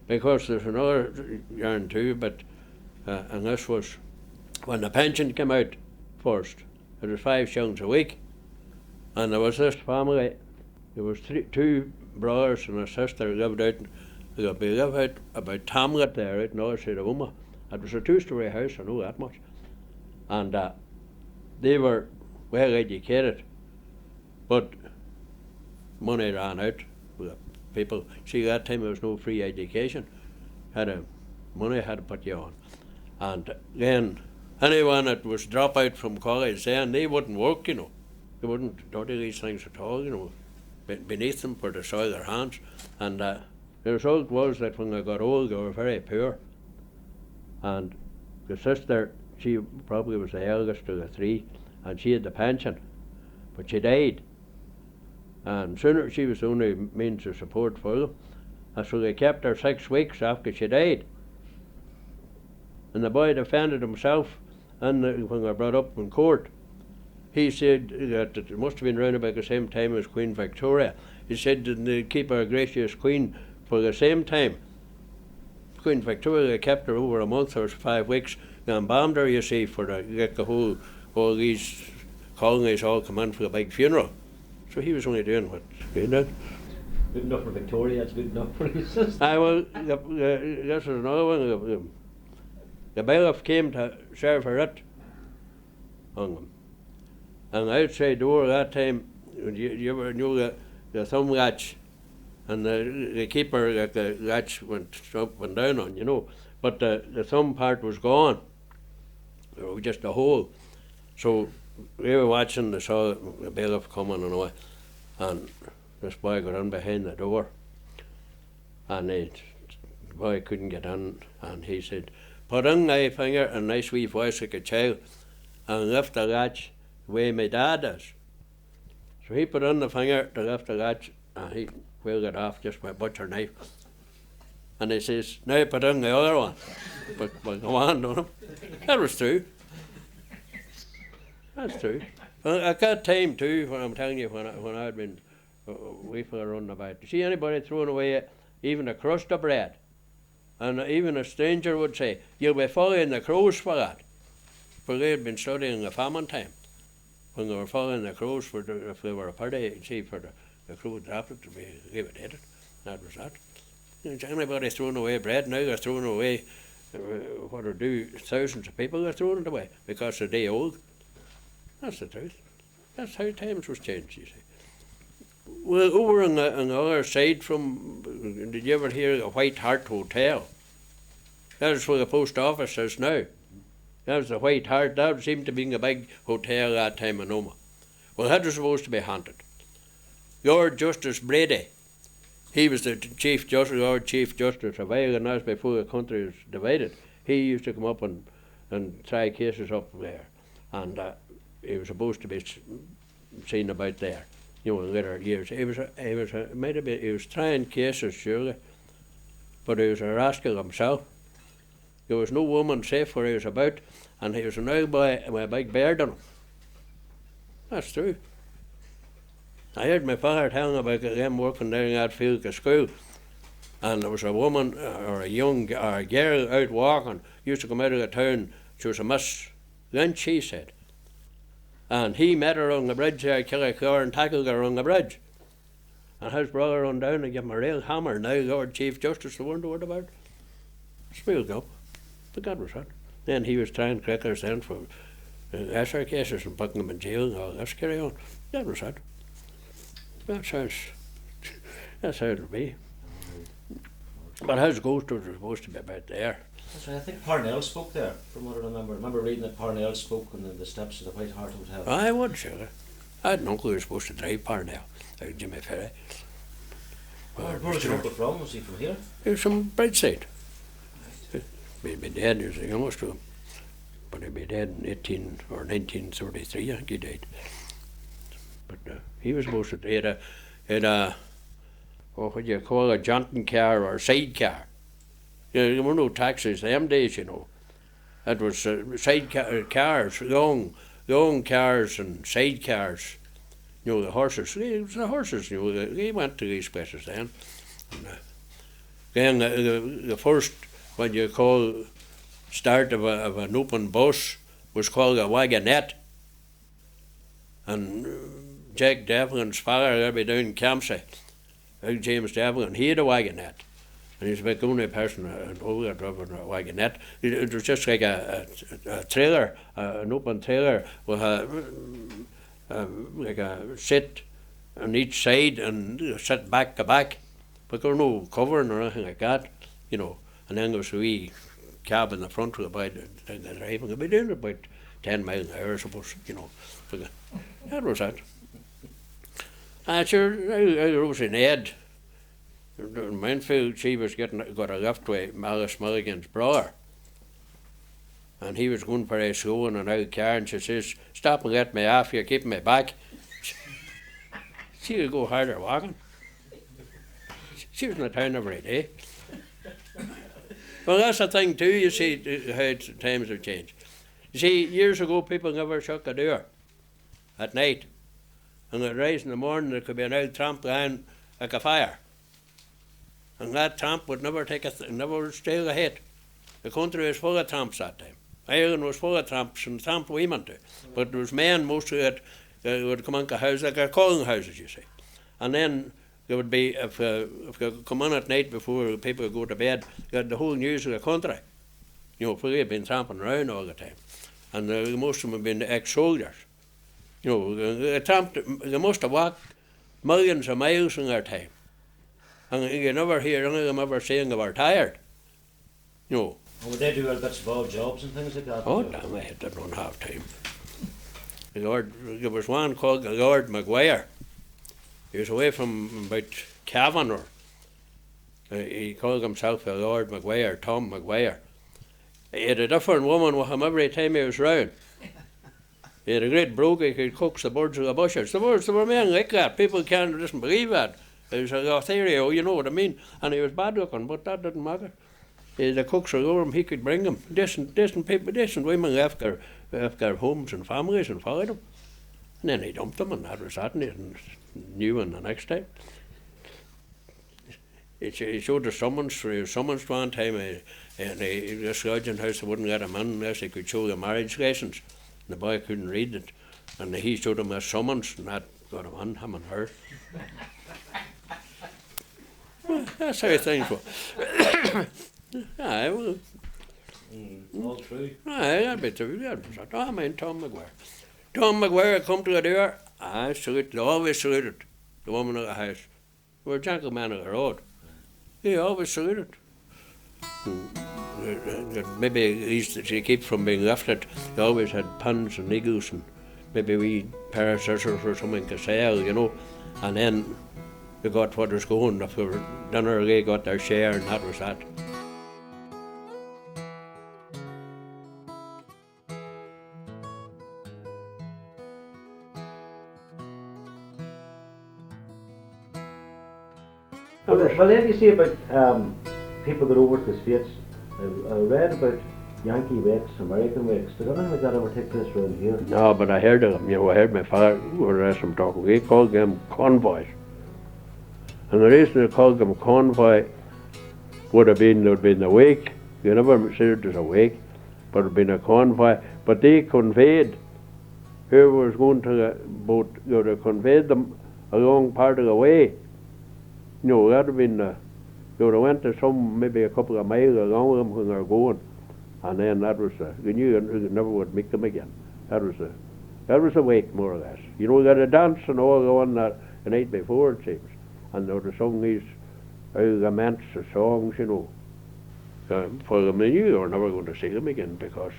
because there's another yarn too, but, and this was when the pension came out first. It was 5 shillings a week, and there was this family, there was two brothers and a sister lived out, they lived out about Tamlet there, out in the other side of Omagh. It was a 2-story house, I know that much. And they were well educated, but money ran out with the people. See, that time there was no free education. Money had to put you on. And then anyone that was drop out from college then, they wouldn't work, you know. They wouldn't do these things at all, you know, beneath them for to soil their hands. And the result was that when they got old, they were very poor. And the sister, she probably was the eldest of the 3, and she had the pension, but she died. And sooner she was the only means of support for them. And so they kept her 6 weeks after she died. And the boy defended himself, and when they were brought up in court, he said that it must have been round about the same time as Queen Victoria. He said that they keep our gracious Queen for the same time. Queen Victoria, they kept her over a month or 5 weeks, and embalmed her, you see, for get the whole, all these colonies all come in for the big funeral. So he was only doing what he did. Good enough for Victoria, it's good enough for his sister. This is another one. The bailiff came to serve her writ on them. And the outside door that time, you ever knew the thumb latch, and the keeper, the latch went up and down on, you know. But the thumb part was gone. There was just a hole. So we were watching, they saw the bailiff coming and all, and this boy got in behind the door, and the boy couldn't get in, and he said, "Put in thy finger," in a nice wee voice like a child, "and lift the latch the way my dad does." So he put in the finger to lift the latch, and he wheeled it off just with a butcher knife. And he says, "Now put in the other one." But go on, don't him. That was true. That's true. At that time too, when I'm telling you, when I had been weeping around about, see anybody throwing away even a crust of bread, and even a stranger would say, "You'll be following the crows for that," for they had been studying the famine time. when they were following the crows, if they were a party, see, for the crow dropped it, we gave it headed. That was that. Anybody throwing away bread now, they're throwing away what are due, thousands of people are throwing it away because they're day old. That's the truth. That's how times was changed, you see. Well, over on the other side from, did you ever hear the White Hart Hotel? That's where the post office is now. That was the White Hart. That seemed to be a big hotel that time in Omagh. Well, that was supposed to be haunted. Lord Justice Brady, he was the Chief Justice, Lord Chief Justice of Ireland, and that's before the country was divided. He used to come up and try cases up there. And he was supposed to be seen about there, you know, in later years. He was trying cases, surely, but he was a rascal himself. There was no woman safe where he was about, and he was an old boy with a big beard on him. That's true. I heard my father telling about them working down that field of school, and there was a woman or a girl out walking, used to come out of the town. She was a Miss Lynch, he said. And he met her on the bridge there at Killyclogher and tackled her on the bridge. And his brother run down and gave him a real hammer. Now Lord Chief Justice, the wonder what about. We'll go. But that was it. Then he was trying crackers then for Esser cases and putting them in jail and all this carry on. That was it. That's how it'll be. But his ghost was supposed to be about there. That's right. I think Parnell spoke there, from what I remember. I remember reading that Parnell spoke on the steps of the White Hart Hotel. I would, sure. I had an uncle who was supposed to drive Parnell, like Jimmy Ferris. Where was your uncle from? Was he from here? He was from Brightside. He'd be dead, he was the youngest of them. But he'd be dead in 1933, I think he died. But he was supposed to drive what do you call a jaunting car or sidecar. There were no taxis them days, you know. It was cars, long cars and sidecars. You know, the horses. It was the horses, you know. They went to these places then. And, then the first, what you call, start of an open bus was called a wagonette. And Jack Devlin's father, they'd be down in Campsie. James Devlin, he had a wagonette. And he was the only person in Omagh that drove a wagonette. It was just like a trailer, an open trailer with like a seat on each side and sit back to back. But there was no covering or anything like that, you know. And then there was a wee cab in the front with about the driving. They'd be doing about 10 miles an hour, I suppose, you know. That was it. And sure, I was in Ed. In Mansfield, she was got a lift with Alice Mulligan's brother. And he was going very slow in an old car, and she says, "Stop and let me off, you're keeping me back." She would go harder walking. She was in the town every day. Well, that's the thing too, you see, how times have changed. You see, years ago, people never shut the door at night. And they'd rise in the morning, there could be an old tramp lying like a fire. And that tramp would never never steal a hit. The country was full of tramps that time. Ireland was full of tramps and tramp women too. But there was men mostly that would come into houses, like calling houses, you see. And then there would be, if they come in at night before people would go to bed, you had the whole news of the country. You know, for they'd been tramping around all the time. And most of them had been ex-soldiers. You know, they must have walked millions of miles in their time. And you never hear any of them ever saying they were tired. You know. And would they do all bits of odd jobs and things like that? Oh, damn, they don't have time. There was one called the Lord Maguire. He was away from about Cavan, or he called himself the Lord Maguire, Tom Maguire. He had a different woman with him every time he was round. He had a great brogue, he could coax the birds of the bushes. There were men like that. People can't just believe that. It was a theory, you know what I mean. And he was bad looking, but that didn't matter. The cooks were over him, he could bring them. Decent people, decent women left their homes and families and followed them. And then he dumped them, and that was that, and he knew him the next time. He showed the summons, one time, and this lodging house, they wouldn't let him in unless he could show the marriage license. And the boy couldn't read it. And he showed him a summons, and that got him on, him and her. Well, that's how things were. Aye, well, All true. aye, that'd be true. Oh, I mean, Tom McGuire. Tom McGuire come to the door. I salute, always saluted the woman of the house. We're a gentleman of the road. He always saluted. Maybe she keeps from being lifted. He always had pins and needles and maybe wee pair of scissors or something to sell, you know. And then they got what was going. If they were dinner, they got their share, and that was that. Well, then you see about people that over to the States. I read about Yankee wakes, American wakes. Did anything like that ever take place around here? No, but I heard of them. You know, I heard my father ask them talking. He called them convoys. And the reason they called them convoy would have been, there would have been a wake. You never said it was a wake, but it would have been a convoy. But they conveyed whoever was going to the boat, you know, they conveyed them along part of the way. You know, that would have been, you know, they went to some, maybe a couple of miles along them when they were going. And then that was, you knew you never would meet them again. That was a wake, more or less. You know, they had a dance and all going that the night before, it seems. And they would have sung these laments or songs, you know. For them, they knew they were never going to see them again because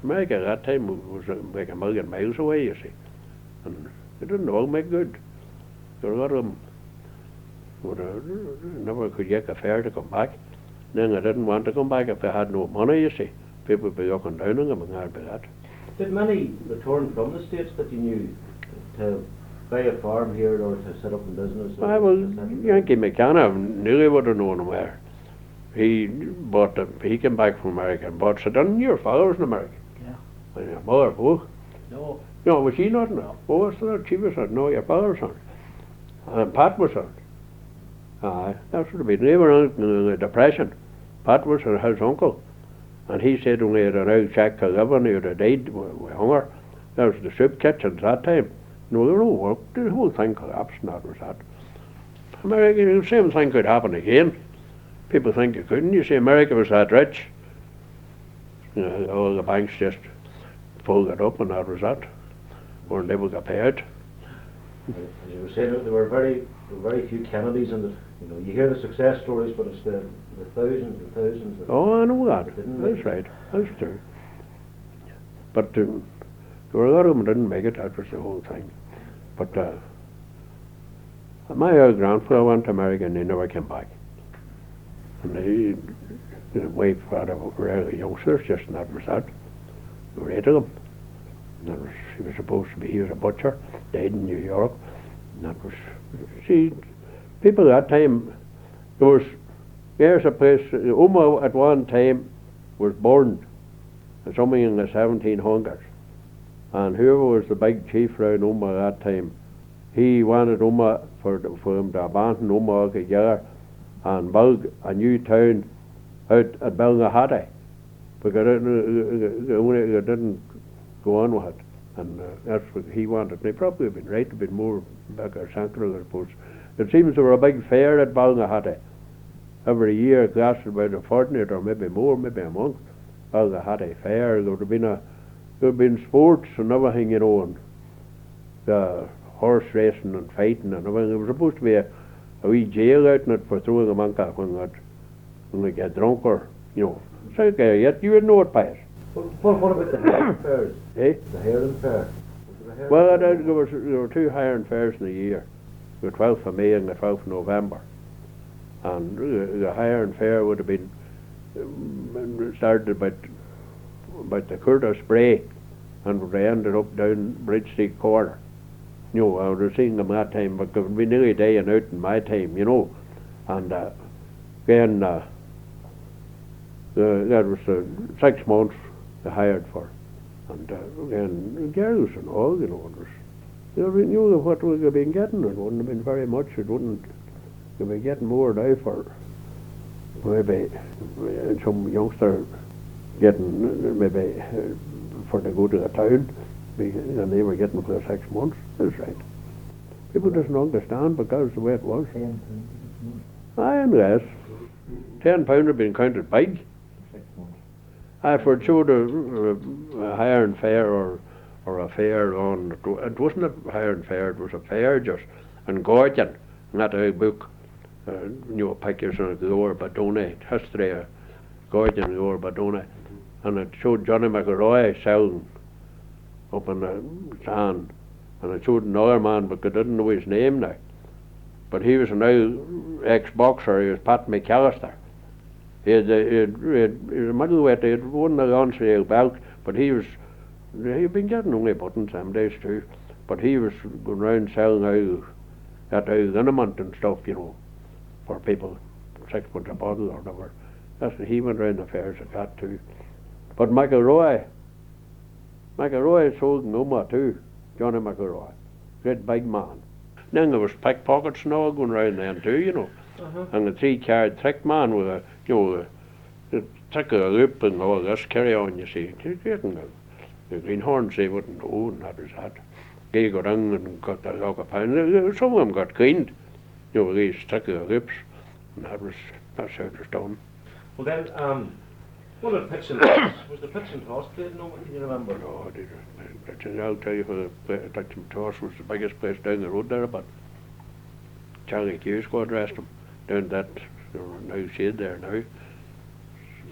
America at that time was like a million miles away, you see. And they didn't all make good. There were a lot of them would never could get a fare to come back. Then they didn't want to come back if they had no money, you see. People would be looking down on them and hard by that. Did many return from the States that you knew to buy a farm here or to set up in business? Well, Yankee McKenna nearly would have known him where. He came back from America and bought, said, "And your father was in America." Yeah. And your mother, both. No. No, was she not? No. Oh, she was on. No, your father was on. And Pat was on. Aye, that should have been. They were in the Depression. Pat was his uncle. And he said when he had an old shack to live in, he would have died with hunger. That was the soup kitchens that time. No, there was no work. The whole thing collapsed, and that was that. America, the same thing could happen again. People think it couldn't. You see, America was that rich. You know, all the banks just pulled it up, and that was that. Weren't able to pay it. As you were saying, there were very few Kennedys in it. You know, you hear the success stories, but it's the thousands and thousands. Oh, I know that. That's right. That's true. But there were a lot of them didn't make it. That was the whole thing. But my old grandfather went to America and he never came back. And the wife had a really youngsters, just and that was that. There were 8 of them. And he was supposed to be, he was a butcher, died in New York. And that was, see, people at that time, there's a place, Omagh at one time was burned, something in the 1700s. And whoever was the big chief around Omagh at that time, he wanted Omagh for them to abandon Omagh together and build a new town out at Glenhordial, because they didn't go on with it. And that's what he wanted. And he probably have been right, a bit more back or central, I suppose. It seems there were a big fair at Glenhordial. Every year it lasted about a fortnight or maybe more, maybe a month. Glenhordial fair. There would have been sports and everything, you know, and horse racing and fighting and everything. There was supposed to be a wee jail out in it for throwing a monk out when they get drunk or, you know. So yet you would know it, Pius. What about the Highland fairs? Eh? The Highland fair. Well, there were 2 Highland fairs in a year, the 12th of May and the 12th of November. And the Highland fair would have been started about the Curtis Bray, and they ended up down Bridge Street Corner. You know, I would have seen them that time, but they would be nearly dying out in my time, you know. And then that was 6 months they hired for. And then girls and all, you know, they knew what we had been getting. It wouldn't have been very much. It wouldn't. You'd be getting more now for maybe some youngster getting maybe for to go to the town. And they were getting for 6 months. That's right. People doesn't understand because the way it was. Aye, and yes. £10 had been counted big. I for it showed a hire and fair or a fair on it wasn't a hire and fair, it was a fair just and Gorgon, not a book. Pictures on the door Badona, history of Gorgon the door Badona. And it showed Johnny McElroy selling up in the sand. And it showed another man, but I didn't know his name now. But he was now ex-boxer, he was Pat McAllister. He was a middleweight, he had won the Lonsdale belt, but he'd been getting only buttons some days too. But he was going round selling out liniment and stuff, for people, 6 pence a bottle or whatever. That's what he went round the fairs at that too. But McElroy sold in Omagh too, Johnny McElroy, great big man. Then there was pickpockets and all going round then too, And the 3-card trick man with a, the trick of a loop and all this, carry on, you see. The greenhorns, they wouldn't know, and that was that. They got in and got the lock of pound. Some of them got cleaned, these trick of the loops, and that's how it was done. Well then, what about pitch and toss? Was the pitch and toss played? No, can you remember? No, I didn't. I'll tell you, for the pitch and toss was the biggest place down the road there, but Charlie Ferris got dressed him down that now shade there now.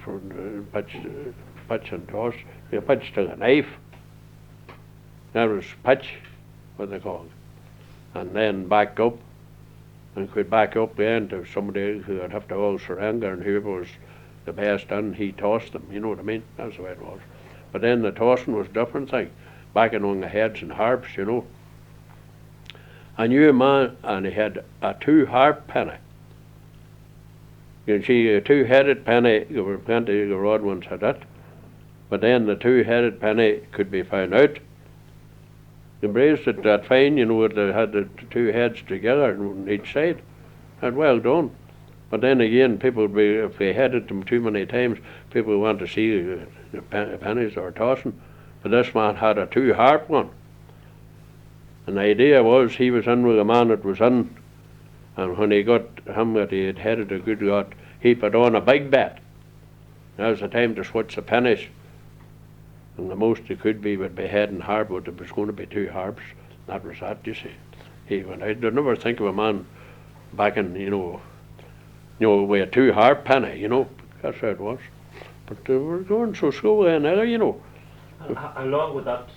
For the pitch and toss, you pitch to the knife. That was pitch, what they call it, and then back up, and could back up then to somebody who would have to all surrender, and whoever was the best done, he tossed them, you know what I mean? That's the way it was. But then the tossing was a different thing, backing on the heads and harps, I knew a man, and he had a 2-harp penny. You can see a 2-headed penny, there were plenty of the rod ones had it, but then the 2-headed penny could be found out. They brazed it that fine, they had the 2 heads together on each side, and well done. But then again, people would be, if they headed them too many times, people would want to see the pennies they were tossing. But this man had a 2-harp one. And the idea was he was in with the man that was in, and when he got him that he had headed a good lot, he put on a big bet. That was the time to switch the pennies. And the most it could be would be head and harp, but it was going to be 2 harps. That was that, you see. He went, I'd never think of a man backing, with a 2-harp penny, That's how it was. But they were going so slow then, How long would that,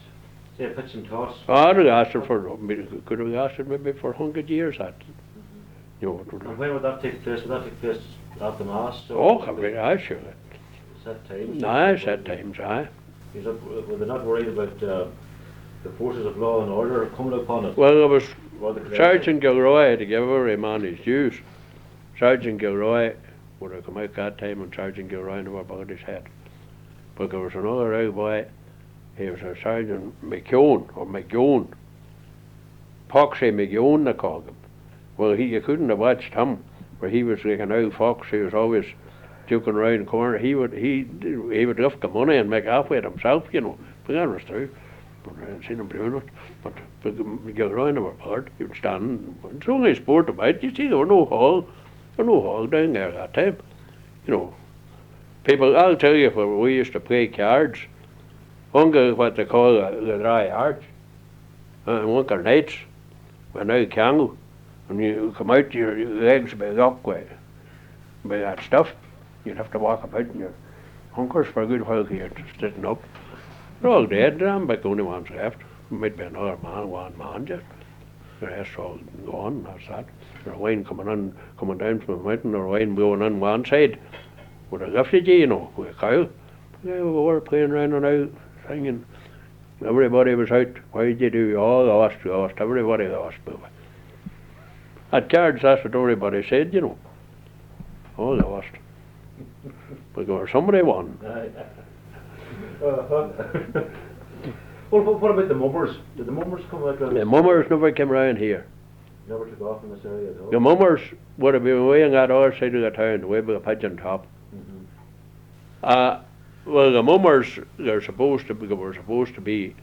say, pitch and toss? I'd have lasted could have lasted maybe for 100 years, that. And when would that take place? Would that take place after Mass? I sure. Set times? Aye, set times, aye. Were they not worried about the forces of law and order coming upon it? Well, there was Sergeant Gilroy had to give every man his dues. Sergeant Gilroy would have come out that time, and Sergeant Gilroy never bowed his head. But there was another old boy, he was a Sergeant McGeown. Poxy McGeown they called him. Well, you couldn't have watched him, for he was like an old fox. He was always joking around the corner. He would lift the money and make off with himself, But that was true. But I hadn't seen him doing it. But Gilroy never bothered. He would stand. It's only sport about. You see, there was no hall. There was no hall down there that time. People, I'll tell you, when we used to play cards, one got what they call the dry arch, and one got nights, when now cangle, and you come out, your legs would be locked with that stuff. You'd have to walk about, and your hunkers for a good while here, sitting up. They're all dead, I'm like the only ones left. Might be another man, one man just. The rest all gone, that's that. There's wine coming down from the mountain, or wine blowing on one side with a refugee, with a cow. Yeah, we were playing around and out, singing. Everybody was out. Why did you do? You all lost, everybody lost. At cards, that's what everybody said, All lost. Because somebody won. Well, what about the mummers? Did the mummers come out? The mummers never came round here. Never took off in this area at all? The mummers would have been way on that other side of the town, way by the pigeon top. Well, the mummers, were supposed to be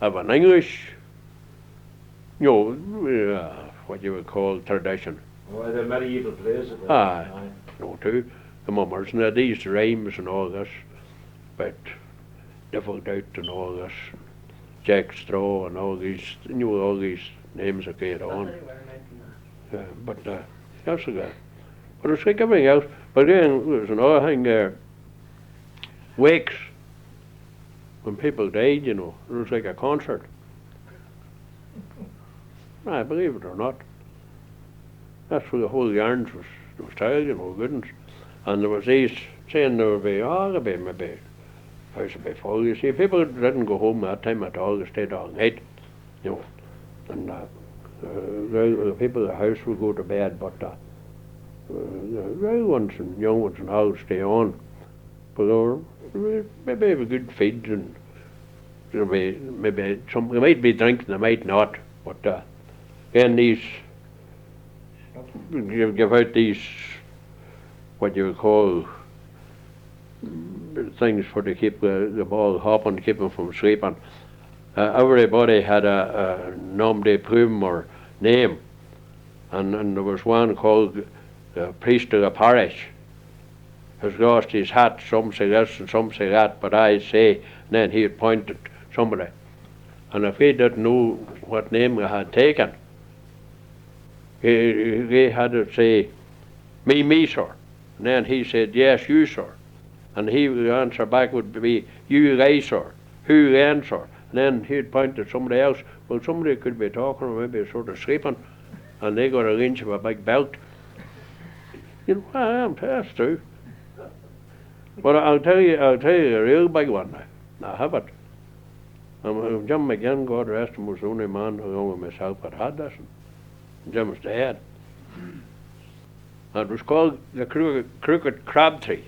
of an English, what you would call tradition. Oh, the medieval plays. Too. The mummers and these rhymes and all this, but difficult out and all this, Jack Straw and all these, all these names that get on. But that's a guy. But it's like everything else. But then there's another thing, wakes. When people died, it was like a concert. I believe it or not. That's where the whole yarns was tied, goodness. And there was these saying there would be, there'd be maybe house would be full. You see, people didn't go home that time at all. They stayed all night, And the people in the house would go to bed, but the young ones and young ones and all stay on. But there were maybe a good feed and there'll be maybe some. They might be drinking, they might not. But then these give out these what you would call things for to keep the ball hopping, keep them from sleeping. Everybody had a nom de plume or name, and there was one called the priest of the parish. Has lost his hat, some say this and some say that, but I say, and then he'd point at somebody. And if he didn't know what name he had taken, he had to say, me, sir. And then he said, yes, you, sir. And the answer back would be, you, they, sir. Who, then, sir. And then he'd point at somebody else. Well, somebody could be talking or maybe sort of sleeping, and they got a inch of a big belt. That's true. But I'll tell you a real big one now. I have it. Jim McGinn, God rest him, was the only man along with myself that had this. And Jim was dead. And it was called the crooked crab tree.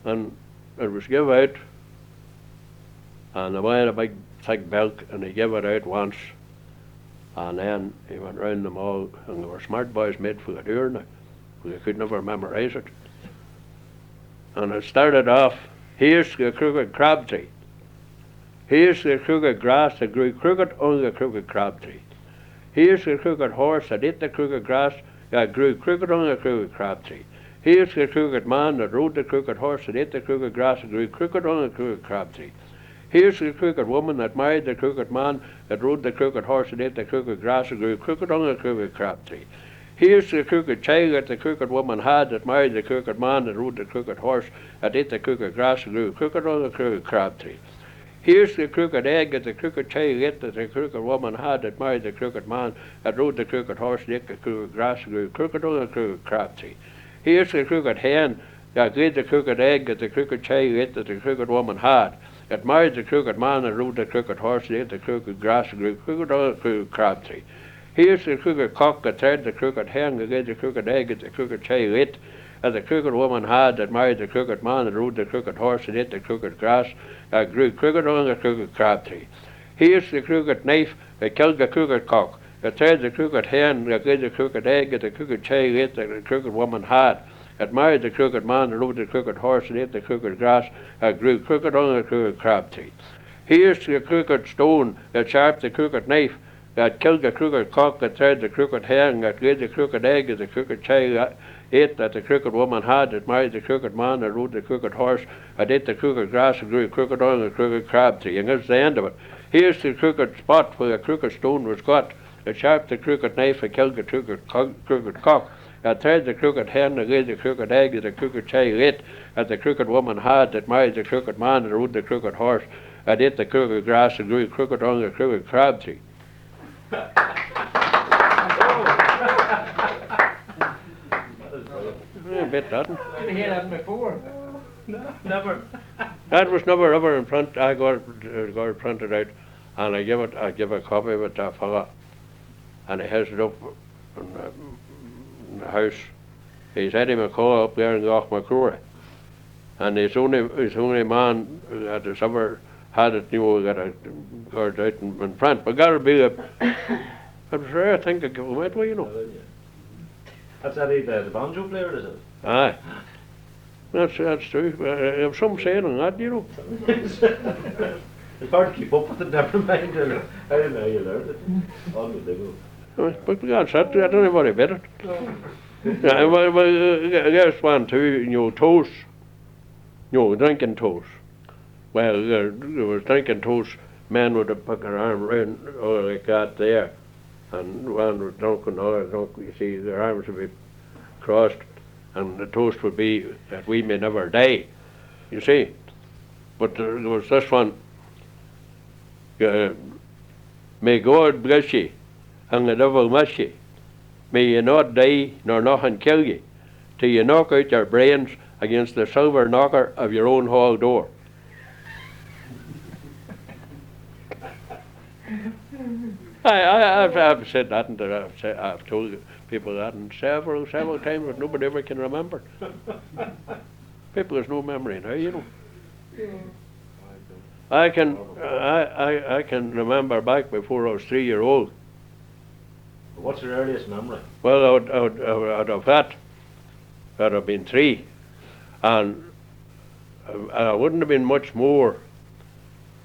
And it was given out, and they made a big thick belt, and he gave it out once. And then he went round them all, and they were smart boys made for the door now, because they could never memorize it. And it started off, here's the crooked crab tree. Here's the crooked grass that grew crooked on the crooked crab tree. Here's the crooked horse that ate the crooked grass that grew crooked on the crooked crab tree. Here's the crooked man that rode the crooked horse that ate the crooked grass that grew crooked on the crooked crab tree. Here's the crooked woman that married the crooked man that rode the crooked horse that ate the crooked grass that grew crooked on the crooked crab tree. Here's the crooked child that the crooked woman had that married the crooked man that rode the crooked horse that ate the crooked grass and grew crooked on the crooked crab tree. Here's the crooked egg that the crooked child ate that the crooked woman had that married the crooked man that rode the crooked horse and ate the crooked grass and grew crooked on the crooked crab tree. Here's the crooked hen that laid the crooked egg that the crooked child ate that the crooked woman had that married the crooked man that rode the crooked horse and ate the crooked grass and grew crooked on the crooked crab tree. Here's the crooked cock that tried the crooked hen that laid the crooked egg that the crooked child ate that the crooked woman had that married the crooked man that rode the crooked horse and ate the crooked grass that grew crooked on the crooked crab tree. Here's the crooked knife that killed the crooked cock that tried the crooked hen that laid the crooked egg that the crooked child ate that the crooked woman had that married the crooked man that rode the crooked horse and ate the crooked grass that grew crooked on the crooked crab tree. Here's the crooked stone that sharpened the crooked knife that killed the crooked cock that tried the crooked hen that laid the crooked egg that the crooked child ate that the crooked woman had that married the crooked man that rode the crooked horse that ate the crooked grass and grew crooked on the crooked crab tree. And that's the end of it. Here's the crooked spot where the crooked stone was got that sharpened the crooked knife that killed the crooked cock that tried the crooked hen that laid the crooked egg that the crooked child ate that the crooked woman had that married the crooked man that rode the crooked horse that ate the crooked grass and grew crooked on the crooked crab tree. I bet that. Did you hear that before? No, never. That was never ever in print. I got it printed out, and I give a copy of it to a fella, and he has it up in the house. He's Eddie McCall up there in Glenhordial, and he's only man that has ever had it, that I got out in print. But gotta be it was a rare thing to give away, That's Eddie, the banjo player, is it? Aye. That's true. There's some saying on that, It's hard to keep up with it, never mind. I don't know how you learned it. Unbelievable. But we got set. I don't know what about it. Yeah, well, there's one too. Toast. Drinking toast. Well, there was drinking toast. Men would have put their arm around like that there, and one was drunk and other drunk. You see, their arms would be crossed, and the toast would be that we may never die. You see, but there was this one. May God bless ye, and the devil miss ye. May ye not die, nor nothing kill ye, till you knock out your brains against the silver knocker of your own hall door. I've said that, and I've told people that, and several times, but nobody ever can remember. People has no memory now, I can remember back before I was 3 years old. What's your earliest memory? Well, out of that, I'd have been 3, and I wouldn't have been much more.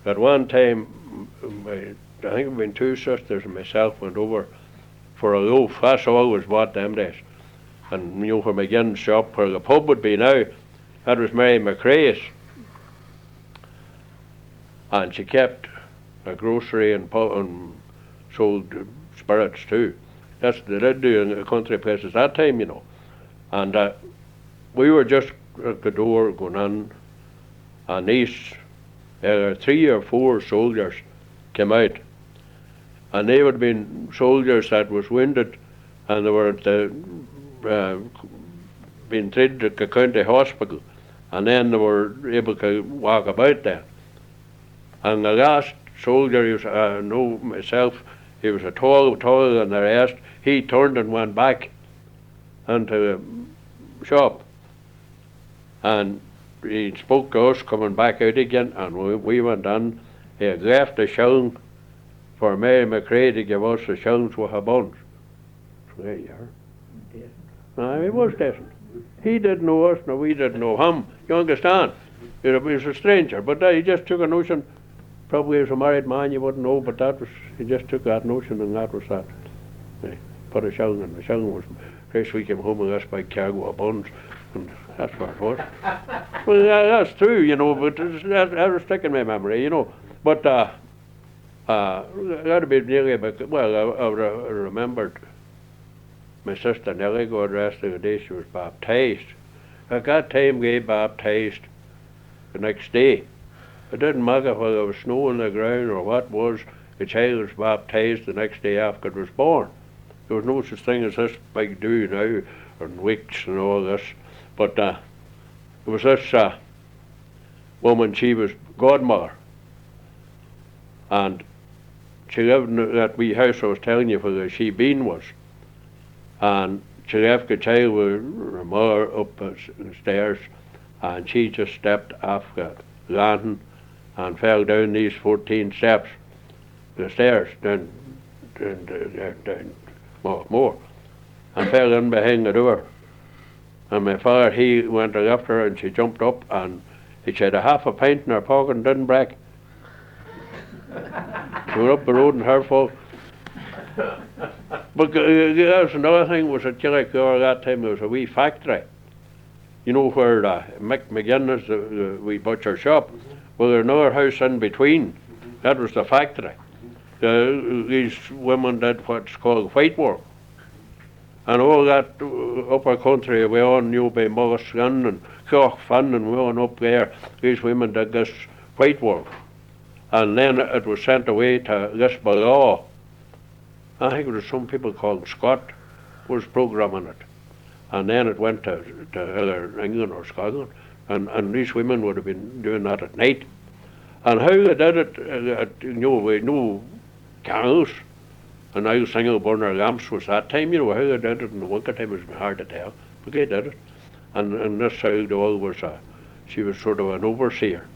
At one time, I think it had been 2 sisters and myself went over for a loaf. That's all I was bought them days. And for McGinn's shop, where the pub would be now, that was Mary McRae's. And she kept a grocery and sold spirits too. That's what they did do in the country places that time, And we were just at the door going in, and these 3 or 4 soldiers came out, and they would have been soldiers that was wounded, and they were being treated at the county hospital, and then they were able to walk about there. And the last soldier, I know myself, he was taller than the rest. He turned and went back into the shop, and he spoke to us coming back out again, and we went in. He had left a shilling for Mary McRae to give us the shillings with her buns. So there you are. He was decent. He didn't know us, nor we didn't know him. You understand? He was a stranger, but he just took a notion. Probably as a married man you wouldn't know, but he just took that notion, and that was that. He put a shilling, and the shilling was, first we came home with this big cargo of buns, and that's what it was. Well, that's true, but that was stuck in my memory, But that'd be nearly about, I remembered my sister Nellie, God rest her, the day she was baptized. At that time, we baptized the next day. It didn't matter whether there was snow on the ground or what was. The child was baptized the next day after it was born. There was no such thing as this big do now, and weeks and all this. But there was this woman, she was godmother. And she lived in that wee house I was telling you where the she bean was. And she left the child with her mother up the stairs, and she just stepped off the landing and fell down these 14 steps, the stairs, down more, and fell in behind the door. And my father, he went after her, and she jumped up, and he had a half a pint in her pocket and didn't break. She went up the road in her fault. But that was another thing, was at Killyclogher that time there was a wee factory. Where Mick McGinnis, the wee butcher shop, well, there's another house in between. That was the factory. These women did what's called white work. And all that upper country way on, by Mulliskin and Clough-Finn and way on up there, these women did this white work. And then it was sent away to Lisbon. I think it was some people called Scott was programming it. And then it went to either England or Scotland. And these women would have been doing that at night. And how they did it, with no candles and no single burner lamps was that time, how they did it in the winter time was hard to tell. But they did it. And this child was she was sort of an overseer.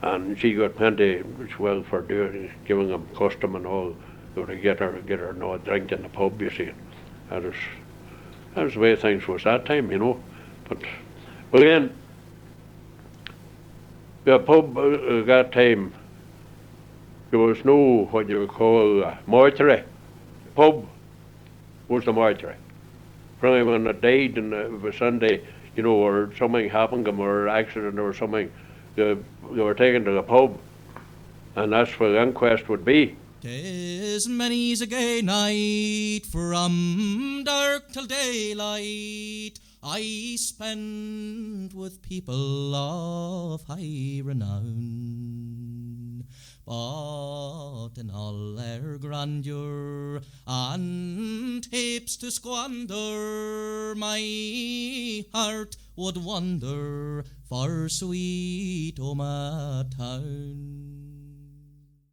And she got plenty well for giving them custom and all. They would get her no drink in the pub, you see. That was the way things was that time, But then the pub that time, there was no what you would call mortuary. Pub was the mortuary. From when it died in the vicinity, you know, or something happened to them or accident or something, they were taken to the pub, and that's where the inquest would be. 'Tis many's a gay night from dark till daylight I spend with people of high renown. But in all their grandeur and heaps to squander, my heart would wander for sweet Omagh Town.